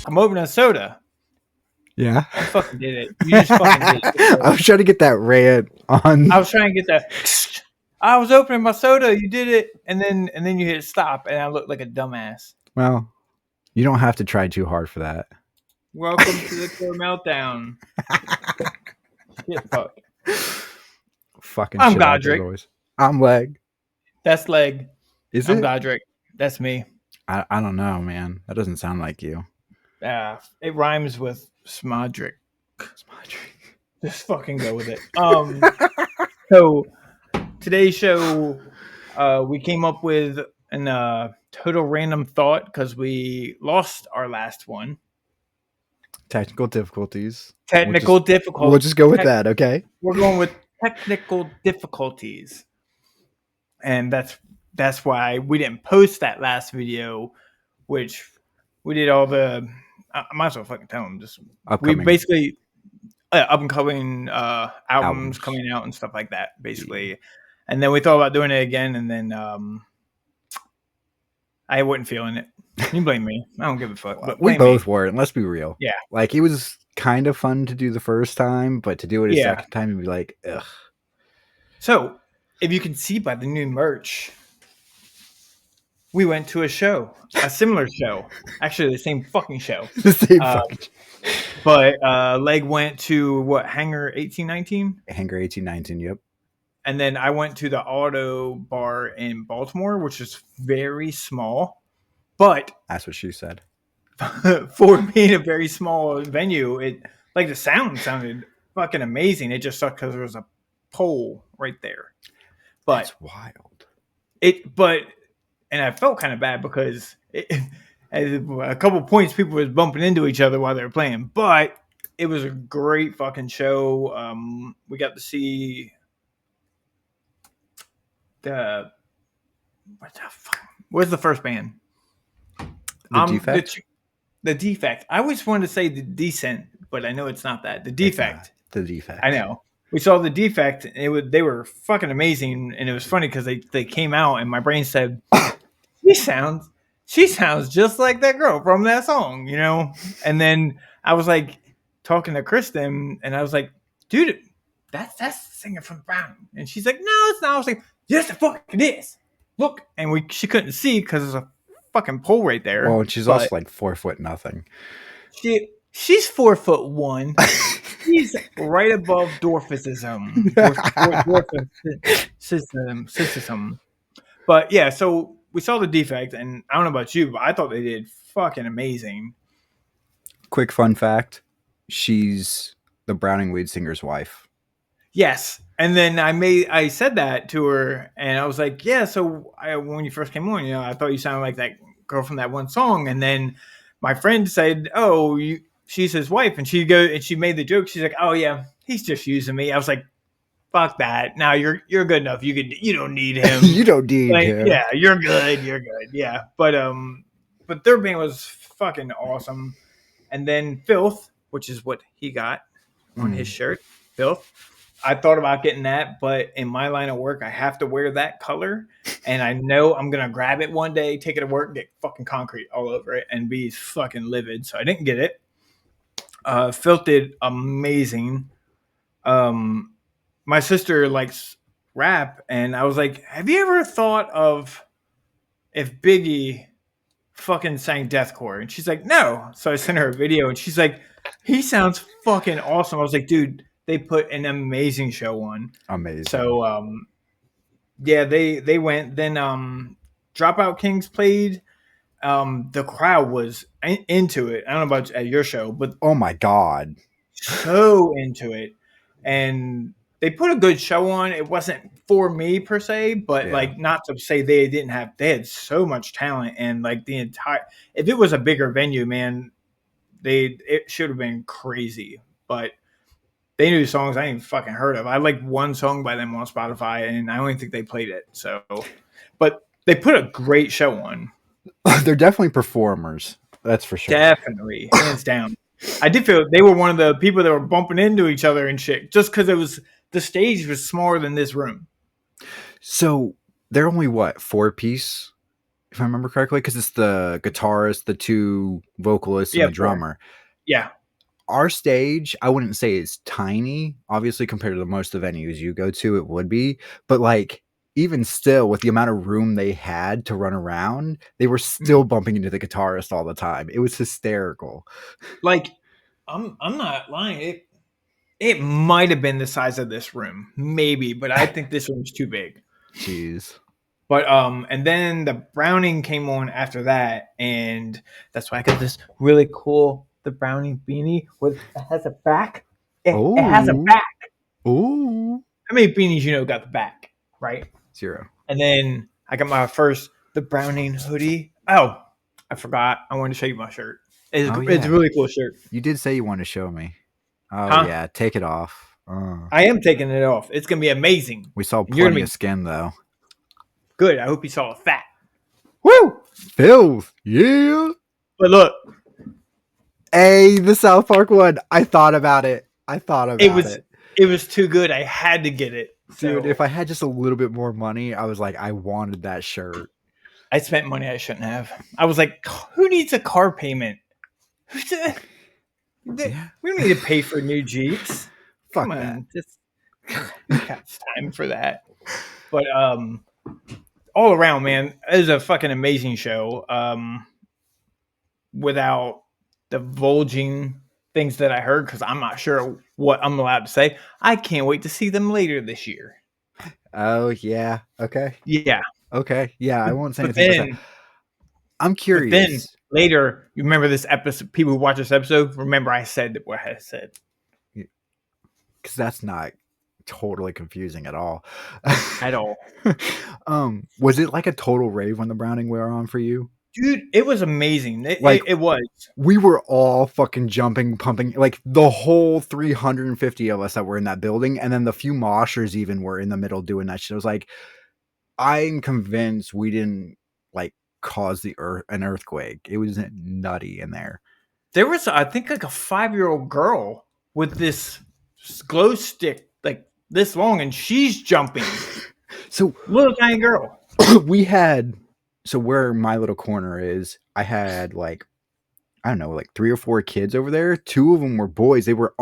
I'm opening a soda. Yeah. You fucking did it. You just fucking did it. I was trying to get that rant on. I was trying to get that. I was opening my soda. You did it, and then you hit stop, and I looked like a dumbass. Well, you don't have to try too hard for that. Welcome to the core meltdown. Shit, fuck. Fucking I'm shit out there, Gahdric. boys. I'm Leg. That's Leg. Is I'm it? Gahdric. That's me. I don't know, man. That doesn't sound like you. It rhymes with Smodric. Just fucking go with it. So today's show, we came up with an total random thought because we lost our last one. Technical difficulties. Technical difficulties. We'll just go with that, okay? We're going with technical difficulties, and that's why we didn't post that last video, which we did all the. I might as well fucking tell them. Just Upcoming. we basically up and coming albums coming out and stuff like that, basically. Yeah. And then we thought about doing it again, and then I wasn't feeling it. You blame me. I don't give a fuck. But we both weren't. Let's be real. Yeah. Like, it was kind of fun to do the first time, but to do it a second time, you'd be like, ugh. So, if you can see by the new merch, we went to a similar show. Actually, the same fucking show. The same fucking show. But Leg went to what, Hangar 1819? Hangar 1819, yep. And then I went to the Auto Bar in Baltimore, which is very small. But that's what she said. For being a very small venue, it like the sound sounded fucking amazing. It just sucked because there was a pole right there. But that's wild. And I felt kind of bad because at a couple points people was bumping into each other while they were playing. But it was a great fucking show. We got to see what the fuck? Where's the first band? The Defect? The Defect. I always wanted to say the Decent, but I know it's not that. The Defect. The Defect. I know. We saw the Defect, and they were fucking amazing, and it was funny because they came out, and my brain said, she sounds just like that girl from that song, you know? And then I was like talking to Kristen, and I was like, dude, that's the singer from Brown. And she's like, no, it's not. I was like, yes, the fuck it is. Look. And she couldn't see because there's a fucking pole right there. Well, she's also like 4 foot nothing. She's 4'1". She's right above dwarfism. Dwarfism. But yeah, so we saw the Defect, and I don't know about you, but I thought they did fucking amazing. Quick fun fact: she's the Browning lead singer's wife. Yes. And then I said that to her, and I was like, yeah, so when you first came on, I thought you sounded like that girl from that one song. And then my friend said, oh, she's his wife. And she made the joke. She's like, oh yeah, he's just using me. I was like, fuck that. Now you're good enough. You don't need him. You don't need him. Yeah, you're good. Yeah. But their band was fucking awesome. And then Filth, which is what he got on his shirt, Filth. I thought about getting that, but in my line of work, I have to wear that color. And I know I'm going to grab it one day, take it to work, get fucking concrete all over it, and be fucking livid. So I didn't get it. Filth did amazing. My sister likes rap, and I was like, have you ever thought of if Biggie fucking sang deathcore? And she's like, no. So I sent her a video, and she's like, he sounds fucking awesome. I was like, dude, they put an amazing show on. Amazing. So, yeah, they went. Then Dropout Kings played. The crowd was into it. I don't know about at your show, but oh my god, so into it. And they put a good show on. It wasn't for me per se, but like not to say they had so much talent, and like if it was a bigger venue, man, it should have been crazy. But they knew songs I ain't fucking heard of. I like one song by them on Spotify, and I don't think they played it. So, but they put a great show on. They're definitely performers. That's for sure. Definitely, hands down. I did feel they were one of the people that were bumping into each other and shit, just because the stage was smaller than this room. So they're only 4-piece if I remember correctly, because it's the guitarist, the two vocalists, and Yeah, the 4. drummer. Yeah. Our stage, I wouldn't say is tiny. Obviously, compared to the most of the venues you go to, it would be. But like, even still, with the amount of room they had to run around, they were still Mhm. bumping into the guitarist all the time. It was hysterical. Like, I'm not lying. It might have been the size of this room, maybe, but I think this room's too big. Jeez. But and then the Browning came on after that, and that's why I got this really cool the Browning beanie with it has a back. It has a Oh. back. Oh. How many beanies you know got the back, right? 0. And then I got my first the Browning hoodie. Oh, I forgot. I wanted to show you my shirt. Oh, It's a yeah. really cool shirt. You did say you wanted to show me. Oh, Huh? yeah. Take it off. I am taking it off. It's gonna be amazing. We saw And you're gonna plenty of be skin, though. good. I hope you saw a fat. Woo! Filth. Yeah. But look, Hey, the South Park one. I thought about it. it was too good. I had to get it. Dude, So if I had just a little bit more money, I was like, I wanted that shirt. I spent money I shouldn't have. I was like, who needs a car payment? Yeah. We don't need to pay for new Jeeps. Fuck Come that. on, just got time for that. But all around, man, it was a fucking amazing show. Without divulging things that I heard, because I'm not sure what I'm allowed to say. I can't wait to see them later this year. Oh, yeah. Okay. Yeah, Okay. Yeah, I won't say but anything. But I'm but then curious. later, you remember this episode? People who watch this episode remember I said what I said. Because that's not totally confusing at all. At all. Was it like a total rave when the Browning were on for you? Dude, it was amazing. Like, It was. we were all fucking jumping, pumping, like the whole 350 of us that were in that building, and then the few moshers even were in the middle doing that shit. I was like, I'm convinced we didn't like cause an earthquake. It was nutty in there. There was, I think, like a 5-year-old girl with this glow stick, like this long, and she's jumping. So, little tiny girl. we had, so where my little corner is, I had like, I don't know, like 3 or 4 kids over there. 2 of them were boys. They were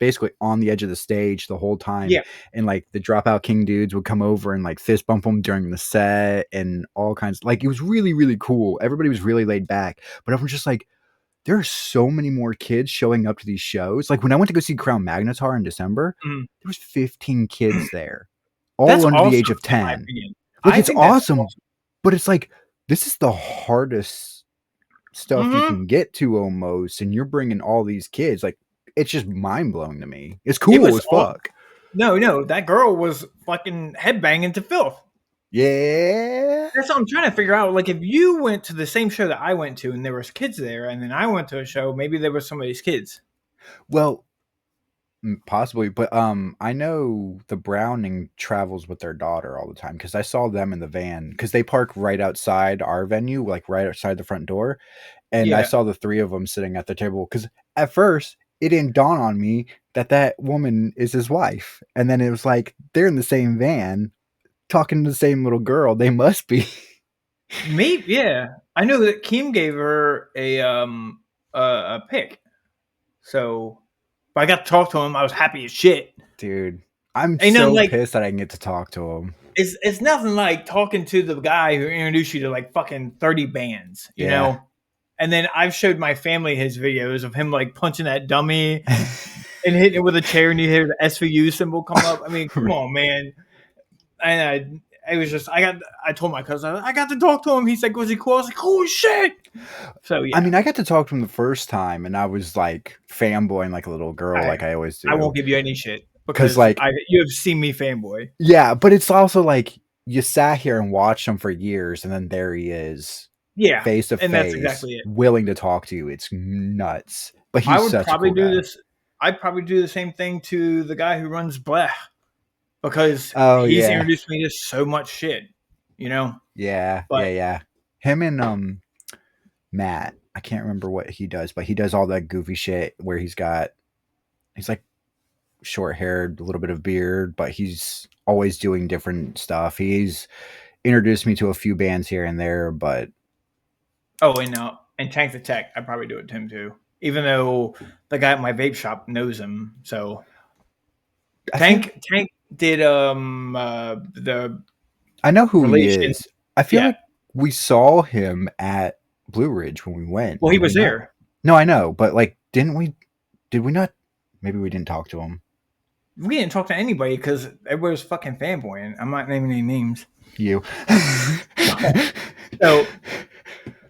basically on the edge of the stage the whole time. Yeah. And like the Dropout King dudes would come over and like fist bump them during the set and all kinds. Like, it was really, really cool. Everybody was really laid back. But I was just like, there are so many more kids showing up to these shows. Like when I went to go see Crown Magnetar in December, there was 15 kids there, all That's under awesome, the age of in my 10. opinion. Like, I it's think that's awesome, but it's like, this is the hardest stuff you can get to almost, and you're bringing all these kids. Like, it's just mind-blowing to me. It's cool as fuck. No, that girl was fucking headbanging to filth. Yeah. That's what I'm trying to figure out. Like, if you went to the same show that I went to and there was kids there, and then I went to a show, maybe there was some of these kids. Well, possibly, but I know the Browning travels with their daughter all the time because I saw them in the van because they park right outside our venue, like right outside the front door, and I saw the 3 of them sitting at the table because at first it didn't dawn on me that woman is his wife, and then it was like they're in the same van talking to the same little girl. They must be. Maybe, yeah. I know that Kim gave her a pic. So, but I got to talk to him. I was happy as shit. Dude, I'm And so like, pissed that I can get to talk to him. It's nothing like talking to the guy who introduced you to like fucking 30 bands, you know? And then I've showed my family his videos of him like punching that dummy and hitting it with a chair, and you hear the SVU symbol come up. I mean, come on, man. And I was just, I told my cousin, I got to talk to him. He's like, was he cool? I was like, holy shit. So, yeah. I mean, I got to talk to him the first time, and I was like fanboying like a little girl, like I always do. I won't give you any shit because like you have seen me fanboy. Yeah, but it's also like you sat here and watched him for years, and then there he is, face to face, that's exactly it. willing to talk to you. It's nuts. But he's I would such probably a cool do guy. this. I'd probably do the same thing to the guy who runs Blech because he's introduced me to so much shit, you know. Yeah. Him and Matt. I can't remember what he does, but he does all that goofy shit where he's like short haired, a little bit of beard, but he's always doing different stuff. He's introduced me to a few bands here and there, but and Tank the Tech, I probably do it to him too. Even though the guy at my vape shop knows him, so Tank did the I know who he relation. is. I feel like we saw him at Blue Ridge when we went. Well, he was there. No, I know, but like, did we not? Maybe we didn't talk to him. We didn't talk to anybody because everybody was fucking fanboying. I'm not naming any names. You. So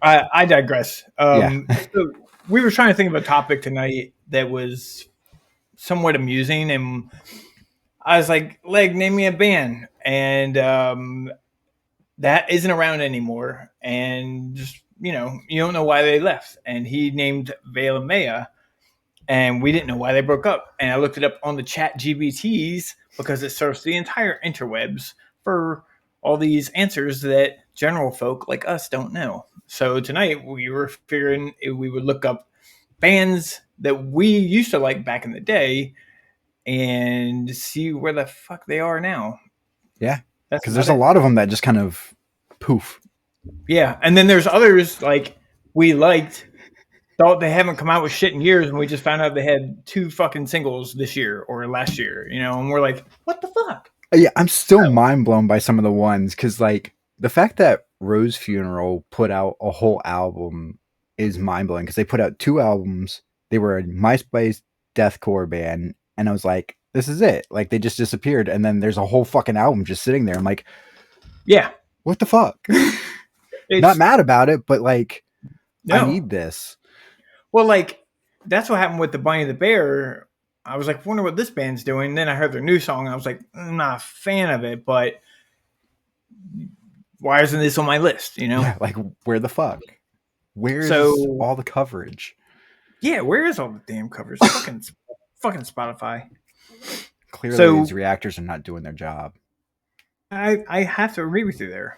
I digress. So we were trying to think of a topic tonight that was somewhat amusing, and I was like, "Leg, name me a band," and that isn't around anymore. And just you don't know why they left. And he named Vale and Maya, and we didn't know why they broke up. And I looked it up on the Chatgpts because it serves the entire interwebs for all these answers that general folk like us don't know. So tonight we were figuring we would look up bands that we used to like back in the day and see where the fuck they are now. Yeah, because there's a lot of them that just kind of poof. Yeah, and then there's others like we liked, thought they haven't come out with shit in years, and we just found out they had 2 fucking singles this year or last year, and we're like, what the fuck? Yeah, I'm still mind blown by some of the ones because, like, the fact that Rose Funeral put out a whole album is mind blowing because they put out 2 albums. They were a MySpace deathcore band, and I was like, this is it. Like, they just disappeared, and then there's a whole fucking album just sitting there. I'm like, yeah, what the fuck? Not mad about it, but like, no. I need this. Well, like, that's what happened with the Bunny the Bear. I was like, wonder what this band's doing. Then I heard their new song, and I was like, I'm not a fan of it, but why isn't this on my list? Yeah, like, where the fuck? Where's all the coverage? Yeah, where is all the damn coverage? fucking Spotify. Clearly, these reactors are not doing their job. I have to agree with you there.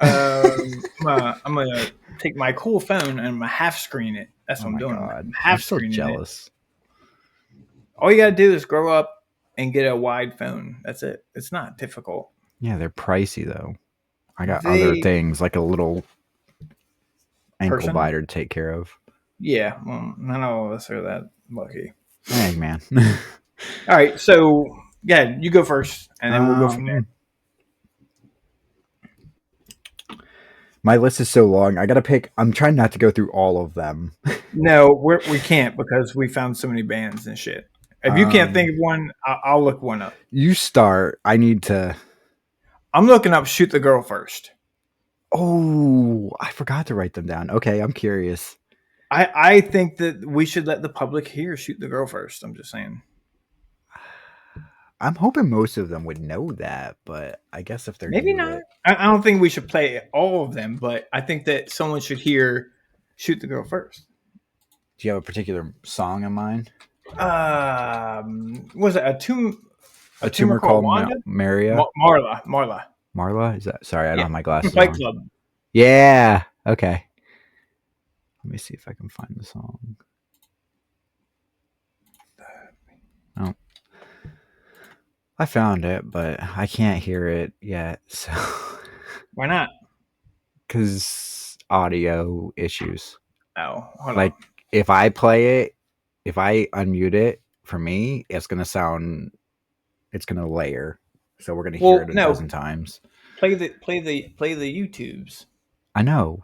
I'm gonna take my cool phone and I'm gonna half screen it. That's what I'm doing. I'm so jealous. It. All you gotta do is grow up and get a wide phone. That's it. It's not difficult. Yeah, they're pricey though. I got other things like a little ankle biter to take care of. Yeah, well, not all of us are that lucky. Hey, man. All right, so yeah, you go first, and then we'll go from there. My list is so long. I gotta pick. I'm trying not to go through all of them. No, we can't because we found so many bands and shit. If you can't think of one, I'll look one up. You start. I need to. I'm looking up Shoot the Girl first. Oh, I forgot to write them down. Okay, I'm curious. I think that we should let the public hear Shoot the Girl first. I'm just saying. I'm hoping most of them would know that, but I guess if they're maybe not. I don't think we should play all of them, but I think that someone should hear Shoot the Girl first. Do you have a particular song in mind? Was it a tumor called Maria? Marla? Is that? Sorry, I don't have my glasses Fight on. Club. Yeah. Okay. Let me see if I can find the song. Oh. I found it, but I can't hear it yet. So why not? Because audio issues. Oh, hold on. If I play it, if I unmute it, for me, it's gonna layer. So we're gonna hear it a dozen times. Play the YouTubes. I know.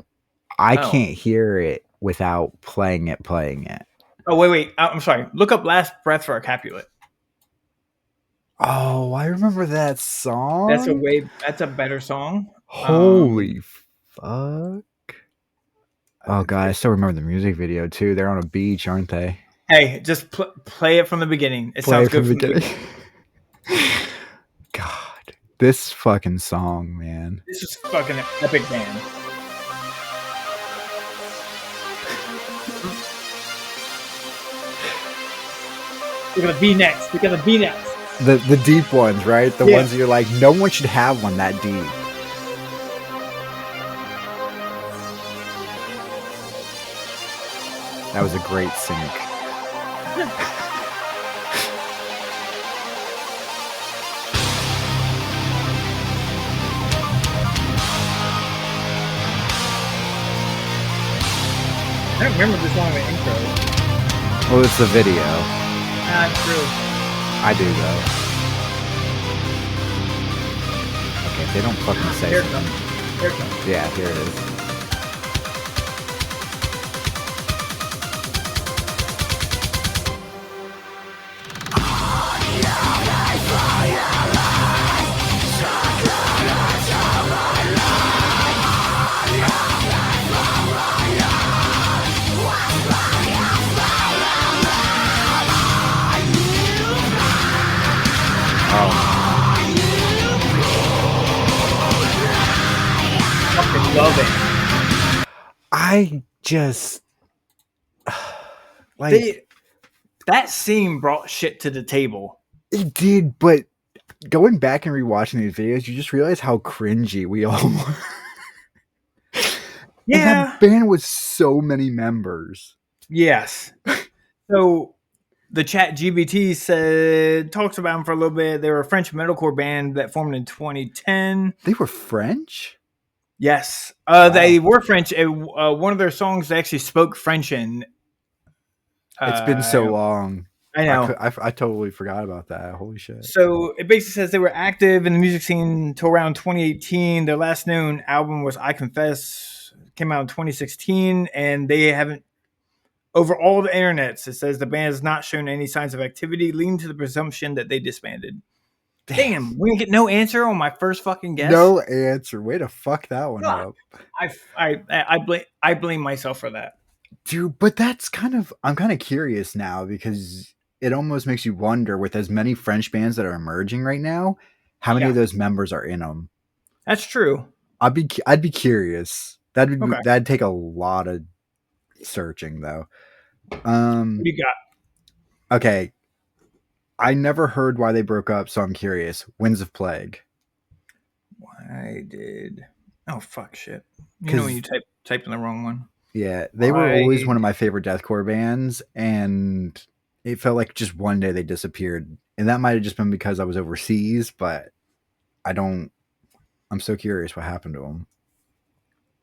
I can't hear it without playing it. Oh wait! I'm sorry. Look up "Last Breath" for a Capulet. Oh, I remember that song. That's a better song. Holy fuck! Oh god, I still remember the music video too. They're on a beach, aren't they? Hey, just play it from the beginning. It sounds good from the beginning. God, this fucking song, man. This is fucking epic, man. We're gonna be next. The deep ones, right? The ones that you're like, no one should have one that deep. That was a great sync. don't remember this long of an intro. Well, it's the video. True. I do though. Okay, if they don't fucking say Here it something. comes. Here it comes. Yeah, here it is. Fucking love it. I just like that scene brought shit to the table. It did, but going back and rewatching these videos, you just realize how cringy we all were. Yeah. And that band was so many members. Yes. So the Chatgpt talks about them for a little bit. They were a French metalcore band that formed in 2010. They were French? Yes. Wow. They were French. One of their songs they actually spoke French in. It's been so long. I know. I totally forgot about that. Holy shit. So it basically says they were active in the music scene until around 2018. Their last known album was I Confess. Came out in 2016. And they haven't, over all the internets, it says the band has not shown any signs of activity, leading to the presumption that they disbanded. Damn, we didn't get no answer on my first fucking guess. No answer. Way to fuck that one up. I blame myself for that. Dude, but that's I'm kind of curious now because it almost makes you wonder with as many French bands that are emerging right now, how many of those members are in them. That's true. I'd be curious. That'd take a lot of searching though. What do you got? Okay. I never heard why they broke up, so I'm curious. Winds of Plague. Why did? Oh fuck shit! You know when you typed in the wrong one. Yeah, they were always one of my favorite deathcore bands, and it felt like just one day they disappeared, and that might have just been because I was overseas. But I'm so curious what happened to them.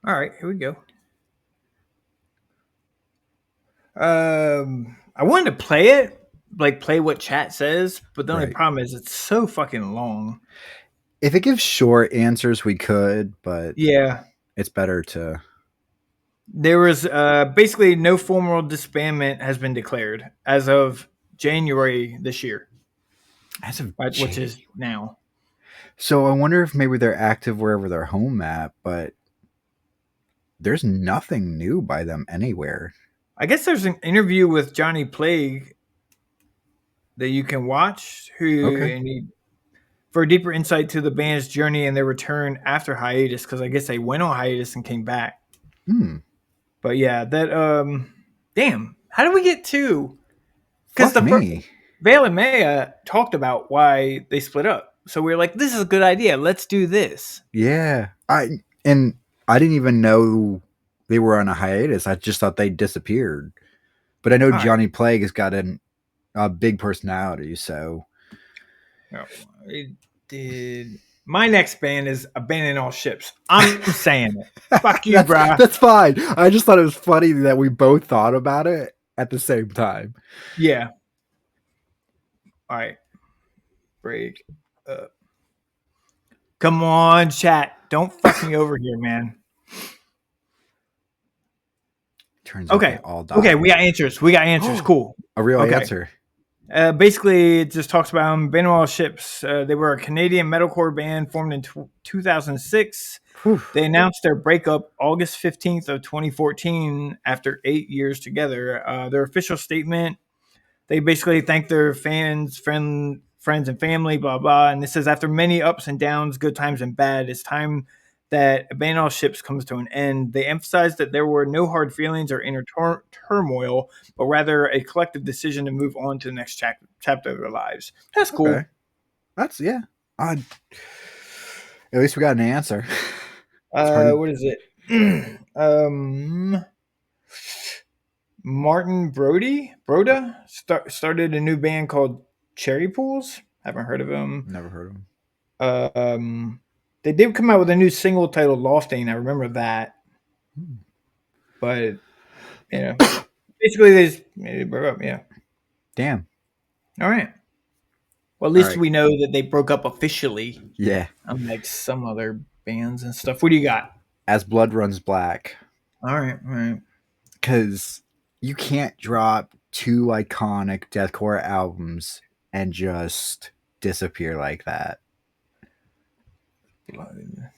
All right, here we go. I wanted to play it. Play what chat says, but the only problem is it's so fucking long. If it gives short answers, we could, but yeah, it's better to. There was basically no formal disbandment has been declared as of January this year, which is now. So I wonder if maybe they're active wherever they're home at, but there's nothing new by them anywhere. I guess there's an interview with Johnny Plague that you can watch for a deeper insight to the band's journey and their return after hiatus, because I guess they went on hiatus and came back. But yeah, that damn, how did we get to? Because Vale and Maya talked about why they split up, so we were like, "This is a good idea. Let's do this." Yeah, I didn't even know they were on a hiatus. I just thought they disappeared. But I know Johnny Plague has got a big personality, so. It did. My next band is Abandon All Ships. I'm saying it. Fuck you, bro. That's fine. I just thought it was funny that we both thought about it at the same time. Yeah. All right. Break up. Come on, chat. Don't fuck me over here, man. Turns out they all died. Okay, we got answers. Cool. A real answer. Basically, it just talks about them. Abandon All Ships. They were a Canadian metalcore band formed in 2006. They announced their breakup August 15th of 2014 after 8 years together. Their official statement, they basically thank their fans, friends and family, blah, blah. And this says, after many ups and downs, good times and bad, it's time that Abandon All Ships comes to an end. They emphasized that there were no hard feelings or inner turmoil, but rather a collective decision to move on to the next chapter of their lives. That's cool. Okay. That's, yeah. At least we got an answer. What is it? Martin Broda started a new band called Cherry Pools. Haven't heard of him. Never heard of him. They did come out with a new single titled Lofting. I remember that. But Yeah. Basically, they broke up. Yeah. Damn. All right. Well, at All least right. we know that they broke up officially, Yeah. unlike some other bands and stuff. What do you got? As Blood Runs Black. All right. All right. Because you can't drop two iconic deathcore albums and just disappear like that. Blood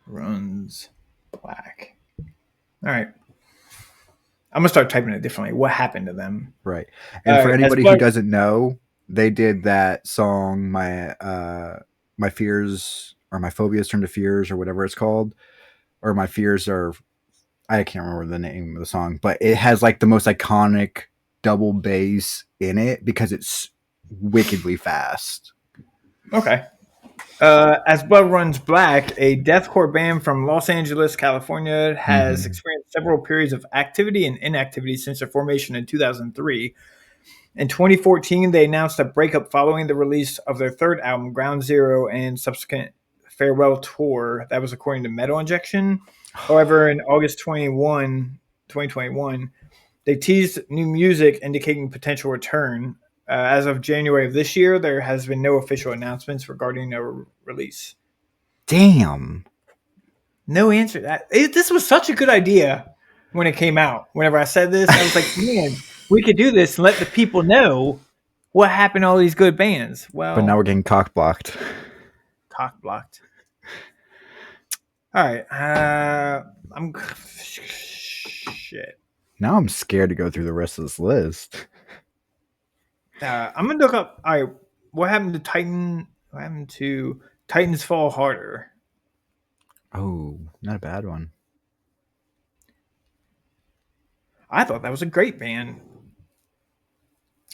runs black. All right. I'm gonna start typing it differently. What happened to them? Right. And for As anybody who blood. doesn't know, they did that song, my fears or my phobias turn to fears or whatever it's called. Or my fears are I can't remember the name of the song, but it has like the most iconic double bass in it because it's wickedly fast. Okay. As Blood Runs Black, a deathcore band from Los Angeles, California, has experienced several periods of activity and inactivity since their formation in 2003. In 2014, they announced a breakup following the release of their third album, Ground Zero, and subsequent farewell tour. That was according to Metal Injection. However, in August 2021, they teased new music indicating potential return. As of January of this year, there has been no official announcements regarding a release. Damn. No answer. This was such a good idea when it came out. Whenever I said this, I was like, man, we could do this and let the people know what happened to all these good bands. But now Well, we're getting cock blocked. cock blocked. All right. I'm shit. Now I'm scared to go through the rest of this list. I'm gonna look up. All right. What happened to Titan? What happened to Titans Fall Harder? Oh, not a bad one. I thought that was a great band.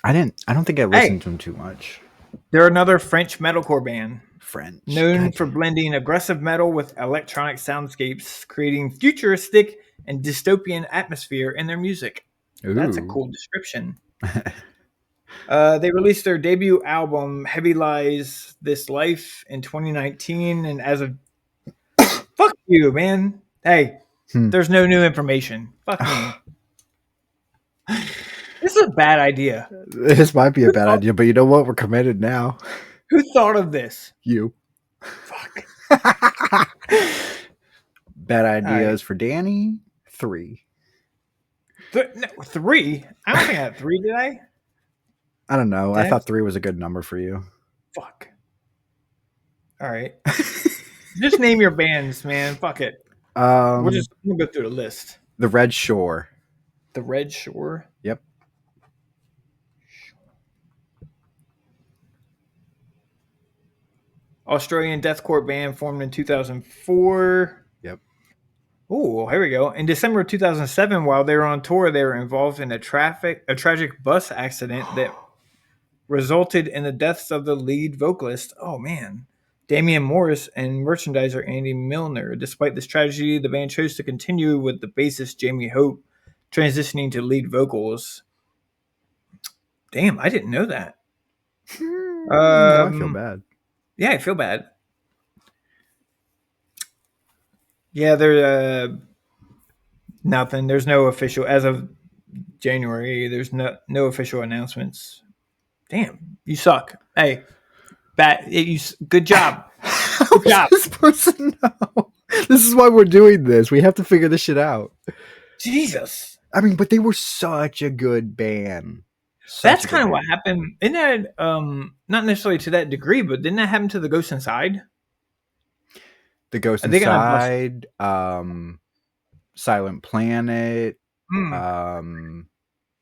I don't think I listened to them too much. They're another French metalcore band. French. Known God for damn. blending aggressive metal with electronic soundscapes, creating futuristic and dystopian atmosphere in their music. That's a Ooh. cool description. They released their debut album, Heavy Lies This Life, in 2019, and as of fuck you, man. Hey, there's no new information. Fuck me. This is a bad idea. This might be a bad idea, but you know what? We're committed now. Who thought of this? You. Fuck. Bad ideas for Danny. 3. No, 3? I don't think I had 3, did I? I don't know. I thought 3 was a good number for you. Fuck. All right. Just name your bands, man. Fuck it. We'll go through the list. The Red Shore. The Red Shore. Yep. Australian deathcore band formed in 2004. Yep. Oh, here we go. In December of 2007, while they were on tour, they were involved in a tragic bus accident that resulted in the deaths of the lead vocalist. Oh man, Damian Morris and merchandiser Andy Milner. Despite this tragedy, the band chose to continue with the bassist Jamie Hope transitioning to lead vocals. Damn, I didn't know that. Now I feel bad. Yeah, I feel bad. Yeah, there's nothing. There's no official as of January. There's no official announcements. Damn, you suck. Hey, good job. Good job. This person know. This is why we're doing this. We have to figure this shit out. Jesus. I mean, but they were such a good band. That's kind of what happened. Isn't that not necessarily to that degree, but didn't that happen to the Ghost Inside? The Ghost Inside, Silent Planet.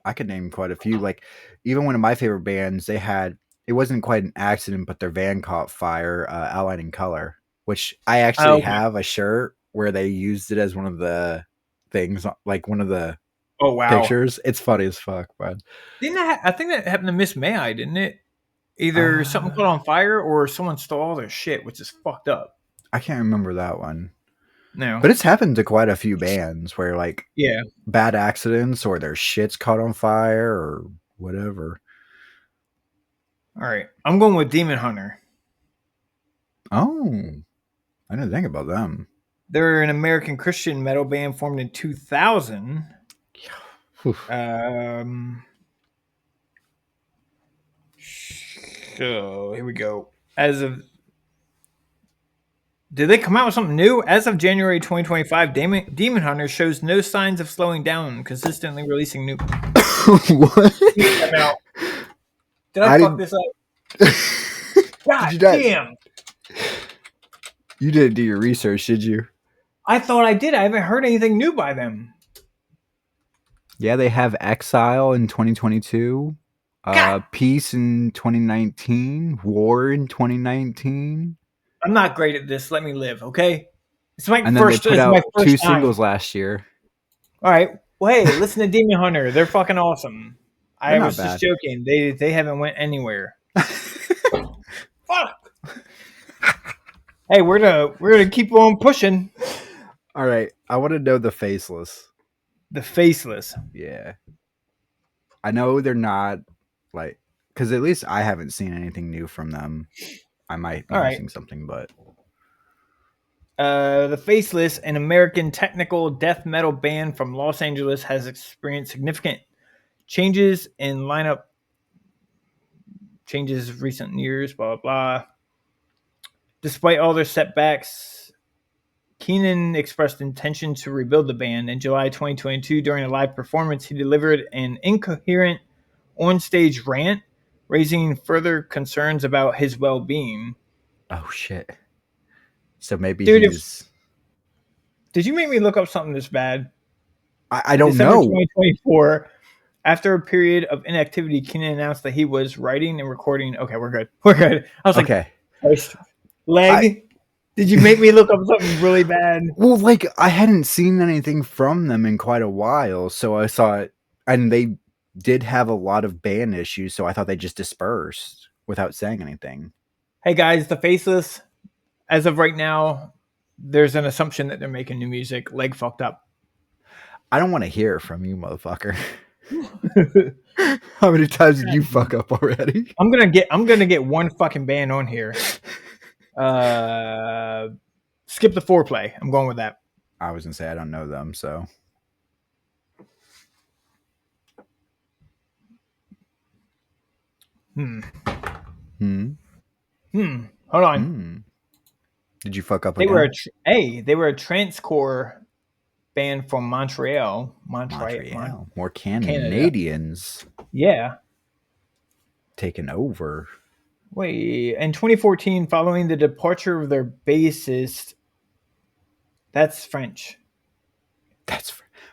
I could name quite a few. Like even one of my favorite bands, it wasn't quite an accident, but their van caught fire. Outline in Color, which I actually have a shirt where they used it as one of the things, like one of the pictures. It's funny as fuck, man. I think that happened to Miss May, didn't it? Either something caught on fire or someone stole all their shit, which is fucked up. I can't remember that one. No. But it's happened to quite a few bands where like bad accidents or their shit's caught on fire or whatever. All right. I'm going with Demon Hunter. Oh. I didn't think about them. They're an American Christian metal band formed in 2000. So here we go. Did they come out with something new? As of January 2025, Demon Hunter shows no signs of slowing down, consistently releasing new. What? Out. Did I fuck this up? God damn! You didn't do your research, did you? I thought I did. I haven't heard anything new by them. Yeah, they have Exile in 2022, Peace in 2019, War in 2019. I'm not great at this. Let me live, okay? It's my And first. then they put out my first 2 time. singles last year. All right. Well, hey, listen to Demon Hunter. They're fucking awesome. I was just joking. They haven't went anywhere. Fuck. Hey, we're gonna keep on pushing. All right, I want to know the Faceless. The Faceless. Yeah, I know they're not like, because at least I haven't seen anything new from them. I might be missing something, but the Faceless, an American technical death metal band from Los Angeles, has experienced significant changes in lineup. Changes of recent years, blah blah blah. Despite all their setbacks, Keenan expressed intention to rebuild the band. In July 2022, during a live performance, he delivered an incoherent on-stage rant, raising further concerns about his well-being. Oh shit! So maybe he's. Did you make me look up something this bad? I don't know. December 2024. After a period of inactivity, Keenan announced that he was writing and recording. Okay, we're good. We're good. I was okay. Leg. Did you make me look up something really bad? Well, like, I hadn't seen anything from them in quite a while, so I thought, and they did have a lot of band issues, so I thought they just dispersed without saying anything. Hey guys, the Faceless, as of right now, there's an assumption that they're making new music. Leg fucked up. I don't want to hear it from you, motherfucker. How many times did you fuck up already? I'm gonna get one fucking band on here. Skip the foreplay. I'm going with that. I was gonna say I don't know them, so. Hold on. Did you fuck up they again? They were a trancecore band from Montreal. More Canadians. Yeah. Taken over. Wait, in 2014, following the departure of their bassist, that's French.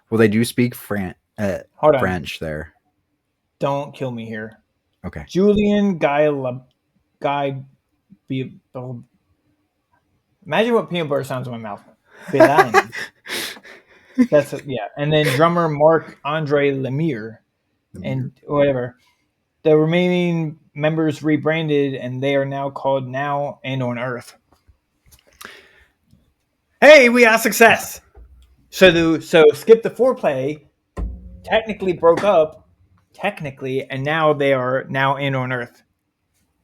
Well, they do speak French there. Don't kill me here. Okay. Julian Guy. Imagine what peanut butter sounds in my mouth. That's and then drummer Marc-Andre Lemire, and whatever. The remaining members rebranded, and they are now called Now and On Earth. Hey, we have success. So Skip the Foreplay technically broke up, and now they are Now and On Earth.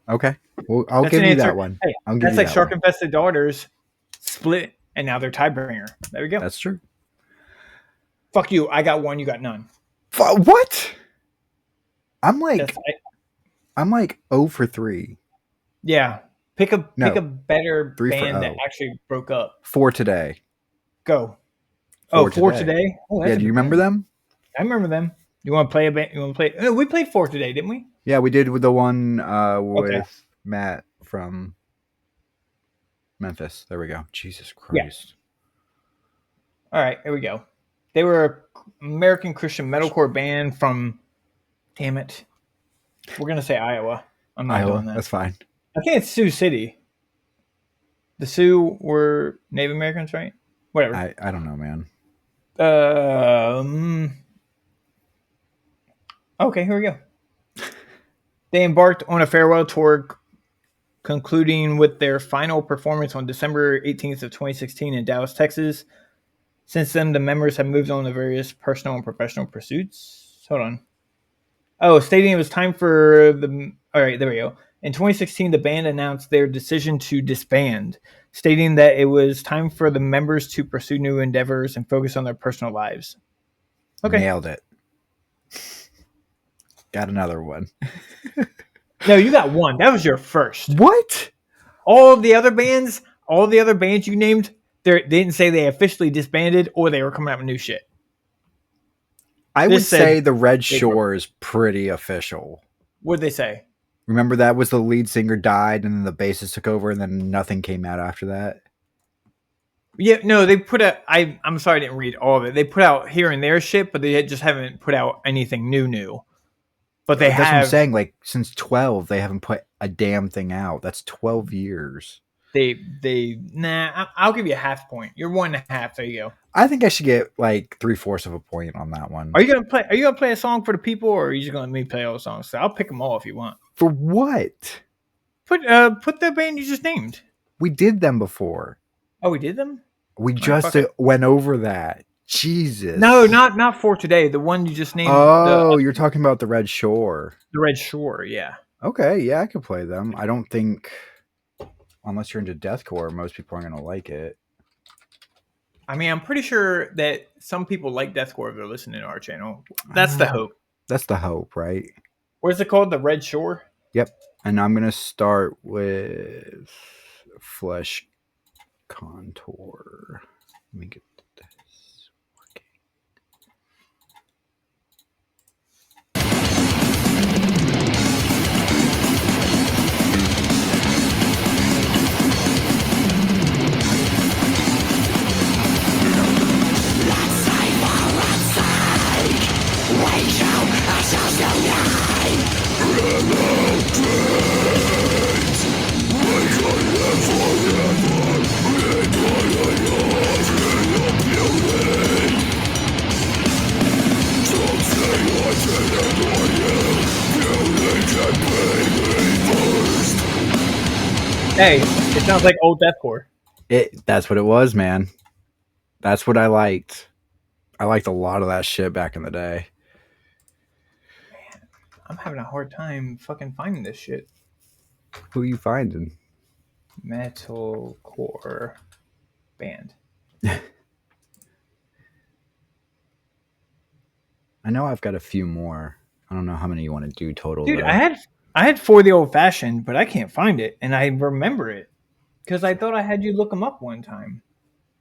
Okay, well, I'll give you that one. Hey, that's like Shark Infested Daughters split, and now they're Tidebringer. There we go. That's true. Fuck you. I got one. You got none. What? I'm like 0 for 3. Yeah. Pick a better band that actually broke up. For Today. Go. For Today? Oh, yeah, do you remember them? I remember them. You want to play a band? You want to play? We played For Today, didn't we? Yeah, we did with the one with Matt from Memphis. There we go. Jesus Christ. Yeah. All right, here we go. They were an American Christian metalcore band from, damn it, we're going to say Iowa. I'm not doing that. That's fine. I think it's Sioux City. The Sioux were Native Americans, right? Whatever. I don't know, man. Okay, here we go. They embarked on a farewell tour, concluding with their final performance on December 18th of 2016 in Dallas, Texas. Since then, the members have moved on to various personal and professional pursuits. Hold on. Oh, stating it was time for the... All right, there we go. In 2016, the band announced their decision to disband, stating that it was time for the members to pursue new endeavors and focus on their personal lives. Okay. Nailed it. Got another one. No, you got one. That was your first. What? All the other bands you named, they didn't say they officially disbanded or they were coming out with new shit. I would say the Red Shore is pretty official. What'd they say? Remember that was the lead singer died and then the bassist took over and then nothing came out after that? Yeah, no, they put out. I'm sorry, I didn't read all of it. They put out here and there shit, but they just haven't put out anything new. But they That's have. what I'm saying. Like since 12, they haven't put a damn thing out. That's 12 years. I'll give you a half point. You're 1.5. There you go. I think I should get like 3/4 of a point on that one. Are you gonna play a song for the people, or are you just gonna let me play all the songs? So I'll pick them all if you want. For what? Put the band you just named. We did them before. Oh, we did them? We just went over that. Jesus. No, not for today. The one you just named. Oh, you're talking about the Red Shore. The Red Shore, yeah. Okay, yeah, I could play them. I don't think, unless you're into deathcore, most people aren't going to like it. I mean, I'm pretty sure that some people like deathcore if they're listening to our channel. That's the hope. That's the hope, right? What is it called? The Red Shore? Yep. And I'm going to start with Flesh Contour. Let me get this working. Hey, it sounds like old deathcore. That's what it was, man. That's what I liked. I liked a lot of that shit back in the day. Man, I'm having a hard time fucking finding this shit. Who are you finding? Metalcore band. I know I've got a few more. I don't know how many you want to do total. Dude, though. I had For the Old Fashioned, but I can't find it, and I remember it because I thought I had you look them up one time.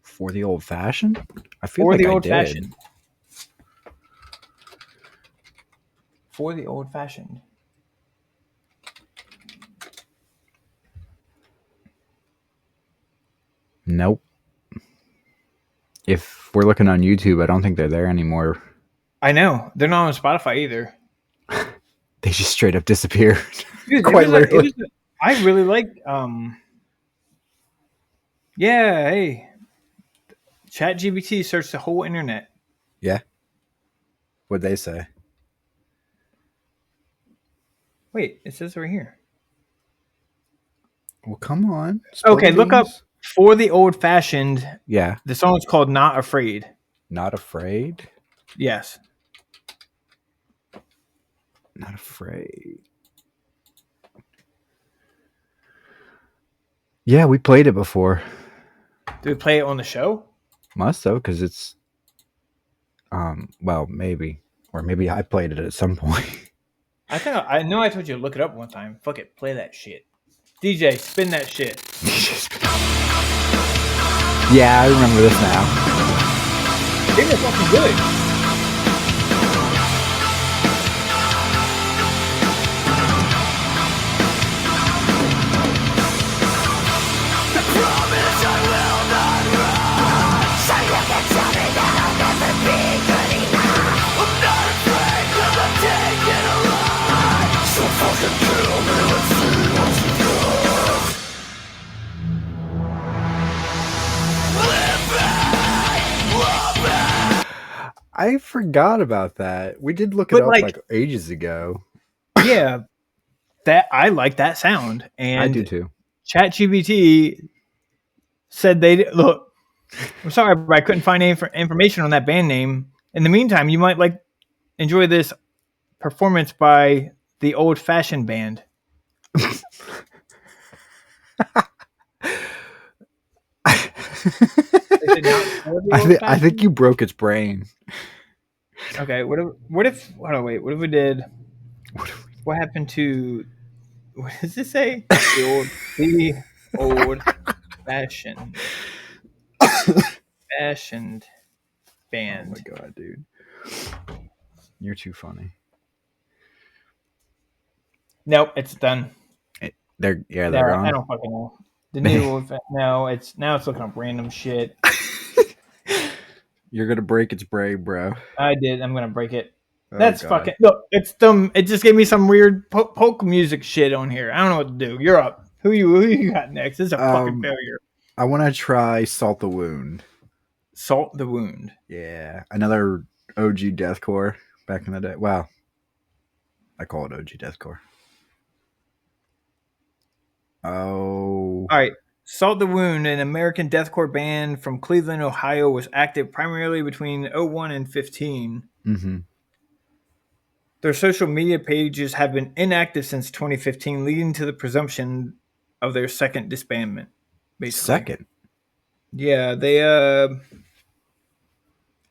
For the Old Fashioned? I feel like I did. Fashioned. For the Old Fashioned. Nope. If we're looking on YouTube, I don't think they're there anymore. I know. They're not on Spotify either. They just straight up disappeared. Dude, quite literally. I really like yeah, hey. Chatgpt searched the whole internet. Yeah. What'd they say? Wait, it says right here. Well, come on. Okay, look up For the Old Fashioned. Yeah. The song is called Not Afraid. Not Afraid? Yes. Not Afraid. Yeah, we played it before. Did we play it on the show? Must have, because it's well, maybe. Or maybe I played it at some point. I know I told you to look it up one time. Fuck it, play that shit. DJ, spin that shit. Yeah, I remember this now. It's fucking good. I forgot about that. We did look it up like ages ago. Yeah, that I like that sound, and I do too. ChatGPT said they look. I'm sorry, but I couldn't find any information on that band name. In the meantime, you might enjoy this performance by the Old Fashioned Band. I think you broke its brain. Okay, what if we did? What happened to what does it say? The old fashioned fashioned Oh my band. god, dude. You're too funny. Nope, it's done. They're No, I gone. don't fucking know. The new no, it's now it's looking up random shit. You're gonna break its brain, bro. I did. I'm gonna break it. Oh That's god. fucking look. It's dumb. It just gave me some weird polka music shit on here. I don't know what to do. You're up. Who you got next? This is a fucking Um, failure. I want to try Salt the Wound. Salt the wound. Yeah, another OG deathcore back in the day. Wow, I call it OG deathcore. Oh, All right. Salt the Wound, an American deathcore band from Cleveland, Ohio, was active primarily between 01 and 15. mm-hmm. Their social media pages have been inactive since 2015, leading to the presumption of their second disbandment, basically. Second. Yeah, they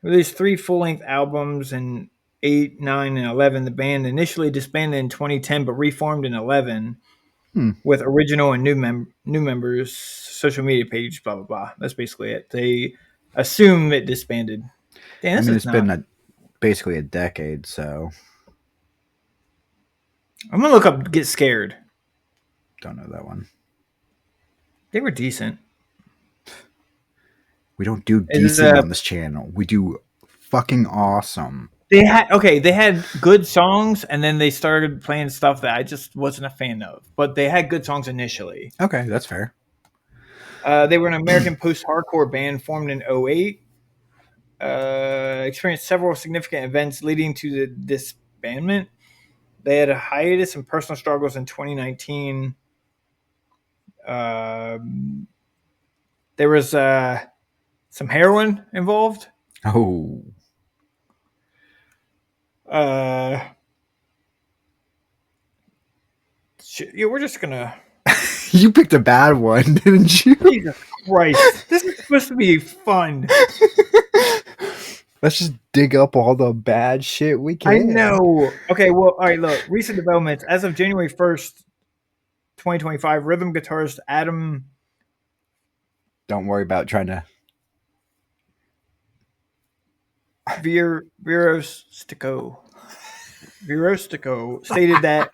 released 3 full-length albums in 8, 9, and 11. The band initially disbanded in 2010 but reformed in 11 with original and new members, social media page, blah, blah, blah. That's basically it. They assume it disbanded. Damn, I this mean, is it's not. been basically a decade, so I'm going to look up Get Scared. don't know that one. They were decent. We don't do Is decent on this channel. We do fucking awesome. They had good songs, and then they started playing stuff that I just wasn't a fan of. But they had good songs initially. Okay, that's fair. They were an American post-hardcore band formed in 08. Experienced several significant events leading to the disbandment. They had a hiatus and personal struggles in 2019. There was some heroin involved. Oh, Yeah, we're just gonna. you picked a bad one, didn't you? Jesus Christ! This is supposed to be fun. Let's just dig up all the bad shit we can. I know. Okay, well, all right. Look, recent developments. As of January 1st, 2025, rhythm guitarist Adam. Don't worry about trying to. Virostico stated that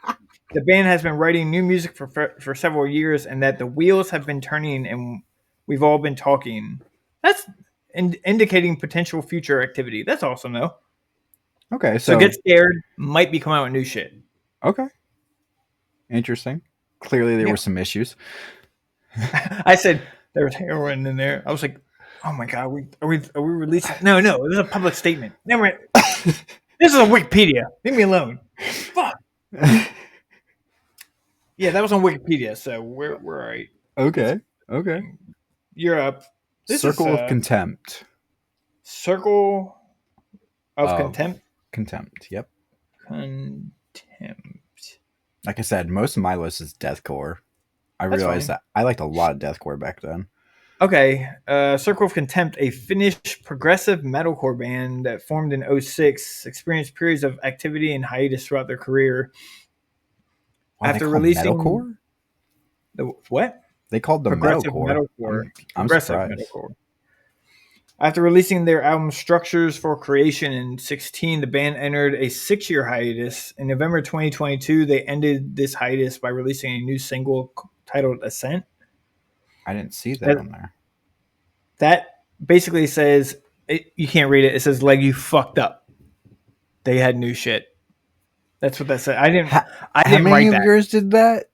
the band has been writing new music for several years and that the wheels have been turning and we've all been talking. That's indicating potential future activity. That's awesome, though. Okay, So Get Scared might be coming out with new shit. Okay. Interesting. Clearly, there were some issues. I said there was heroin in there. I was like, oh my god, are we releasing? No, it was a public statement. Never. This is a Wikipedia. Leave me alone. Fuck. Yeah, that was on Wikipedia, so we're all right. Okay. You're up. Circle of Contempt. Circle of Contempt. Contempt. Yep. Contempt. Like I said, most of my list is deathcore. I realized that I liked a lot of deathcore back then. Okay, Circle of Contempt, a Finnish progressive metalcore band that formed in 06, experienced periods of activity and hiatus throughout their career. After releasing metalcore? What? They called them metalcore. I'm surprised. Metalcore. After releasing their album Structures for Creation in 2016, the band entered a 6-year hiatus. In November 2022, they ended this hiatus by releasing a new single titled Ascent. I didn't see that on there. That basically says, you can't read it. It says, like, you fucked up. They had new shit. That's what that said. I didn't How write many of that. yours did that?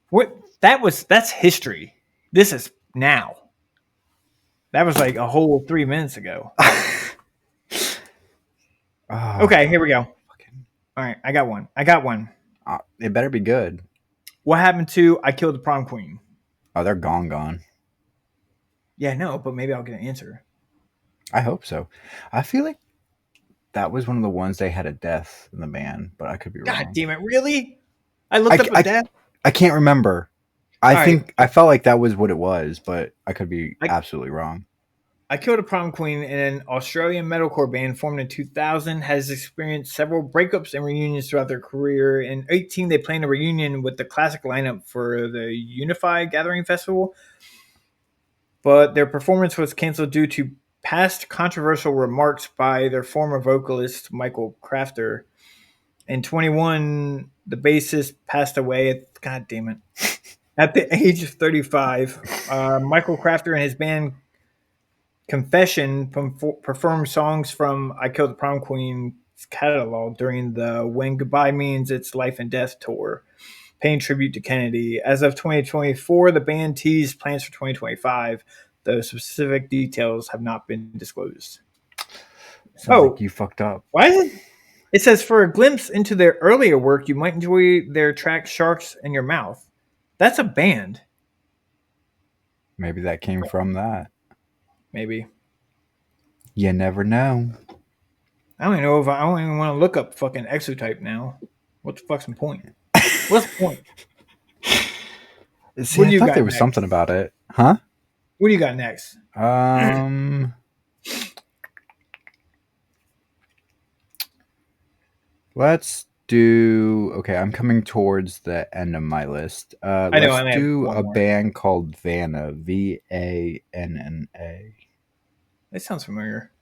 What? That's history. This is now. That was like a whole 3 minutes ago. Okay, here we go. All right, I got one. It better be good. What happened to I Killed the Prom Queen? Oh, they're gone. Yeah, no, but maybe I'll get an answer. I hope so. I feel like that was one of the ones they had a death in the band, but I could be wrong. God damn it, really? I looked up a death? I can't remember. I felt like that was what it was, but I could be absolutely wrong. I Killed a Prom Queen, an Australian metalcore band formed in 2000, has experienced several breakups and reunions throughout their career. In 2018, they planned a reunion with the classic lineup for the Unify Gathering Festival, but their performance was canceled due to past controversial remarks by their former vocalist, Michael Crafter. In 21, the bassist passed away. God damn it. At the age of 35, Michael Crafter and his band Confession performed songs from I Killed the Prom Queen's catalog during the When Goodbye Means It's Life and Death tour, paying tribute to Kennedy. As of 2024, the band teased plans for 2025, though specific details have not been disclosed. Sounds like you fucked up. Why is it? It says, for a glimpse into their earlier work, you might enjoy their track Sharks in Your Mouth. That's a band. Maybe that came from that. Maybe. You never know. I don't even want to look up fucking Exotype now. What the fuck's the point? What's the point? See, I thought there was something about it. Huh? What do you got next? Let's do... Okay, I'm coming towards the end of my list. Let's do a band called Vanna. Vanna. That sounds familiar.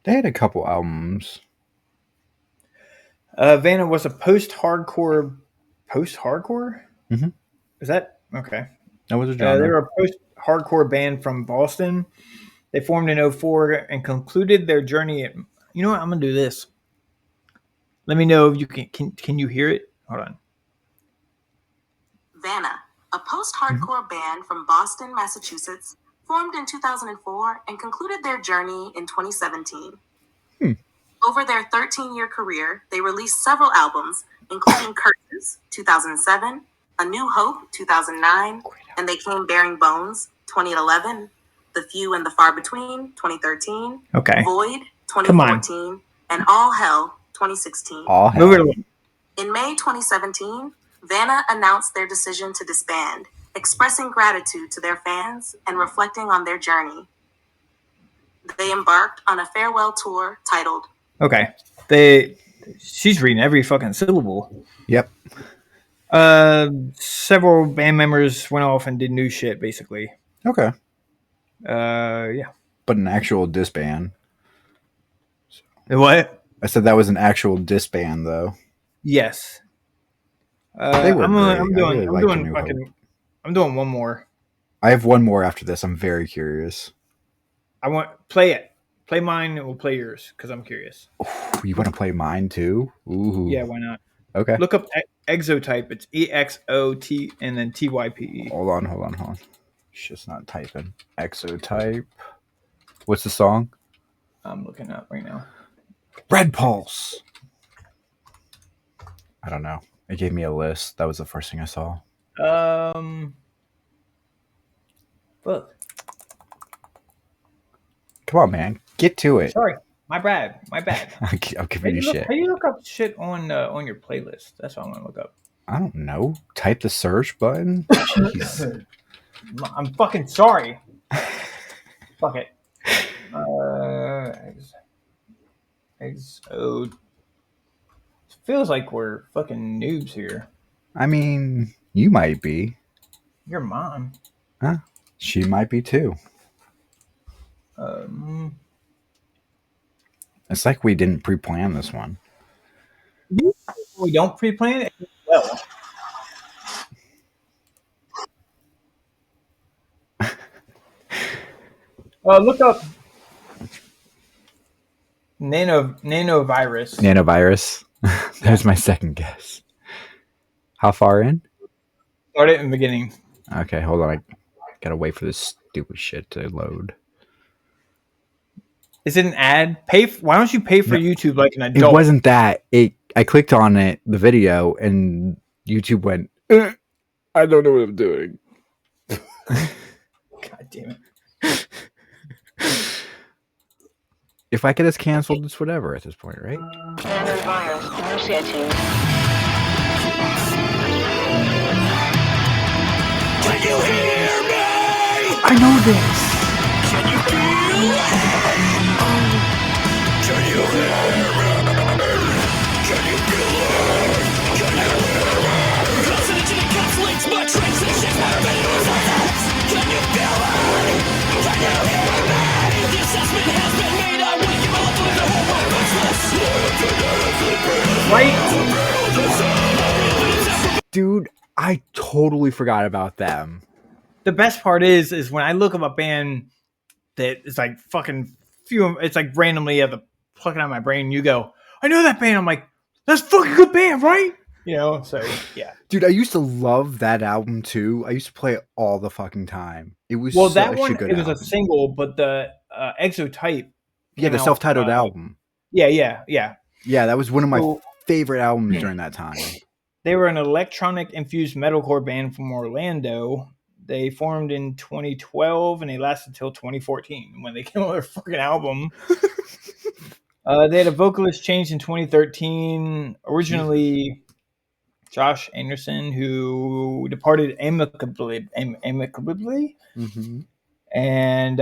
They had a couple albums. Vanna was a post-hardcore... Post-hardcore? Mm-hmm. Is that... Okay. That was a genre. They were a post-hardcore band from Boston. They formed in 2004 and concluded their journey at... You know what? I'm going to do this. Let me know if you can you hear it? Hold on. Vanna, a post-hardcore band from Boston, Massachusetts, formed in 2004 and concluded their journey in 2017. Over their 13-year career, they released several albums, including Curses, 2007, A New Hope, 2009, and They Came Bearing Bones, 2011, The Few and the Far Between, 2013, okay. Void, 2014, and All Hell, 2016. In May 2017, Vanna announced their decision to disband, expressing gratitude to their fans and reflecting on their journey. They embarked on a farewell tour titled... Okay. She's reading every fucking syllable. Yep. Several band members went off and did new shit, basically. Okay. Yeah. But an actual disband. What? I said that was an actual disband, though. Yes. They were I'm doing one more. I have one more after this. I'm very curious. Play it. Play mine and we'll play yours because I'm curious. Ooh, you want to play mine too? Ooh. Yeah, why not? Okay. Look up Exotype. It's EXOT and then TYPE. Hold on. It's just not typing. Exotype. What's the song? I'm looking up right now. Red Pulse. I don't know. It gave me a list. That was the first thing I saw. Look. Come on, man. Get to it. Sorry. My bad. I'll give you shit. How do you look up shit on your playlist? That's what I want to look up. I don't know. Type the search button. Jeez. I'm fucking sorry. Fuck it. Feels like we're fucking noobs here. I mean, you might be. Your mom. Huh? She might be too. It's like we didn't pre-plan this one. We don't pre-plan it? Well. Look up nanovirus. Nanovirus. There's my second guess. How far in? Start it in the beginning. Okay, hold on. I gotta wait for this stupid shit to load. Is it an ad? Why don't you pay for YouTube like an adult? It wasn't that. I clicked on it, the video, and YouTube went, I don't know what I'm doing. God damn it. If I get us canceled, it's whatever at this point, right? Nanovirus initiating. Can you hear me? I know this. Can you feel Right? Dude, I totally forgot about them. The best part is when I look up a band that is like fucking few, it's like randomly at the plucking out of my brain. You go, I know that band. I'm like, that's a fucking good band, right? You know, so yeah. Dude, I used to love that album too. I used to play it all the fucking time. It was that such one. a good It was album. a single, but the Exotype. Yeah, the self-titled album. Yeah. Yeah, that was one of my favorite albums during that time. They were an electronic-infused metalcore band from Orlando. They formed in 2012, and they lasted until 2014 when they came out with their fucking album. They had a vocalist change in 2013. Originally, Josh Anderson, who departed amicably. Mm-hmm. And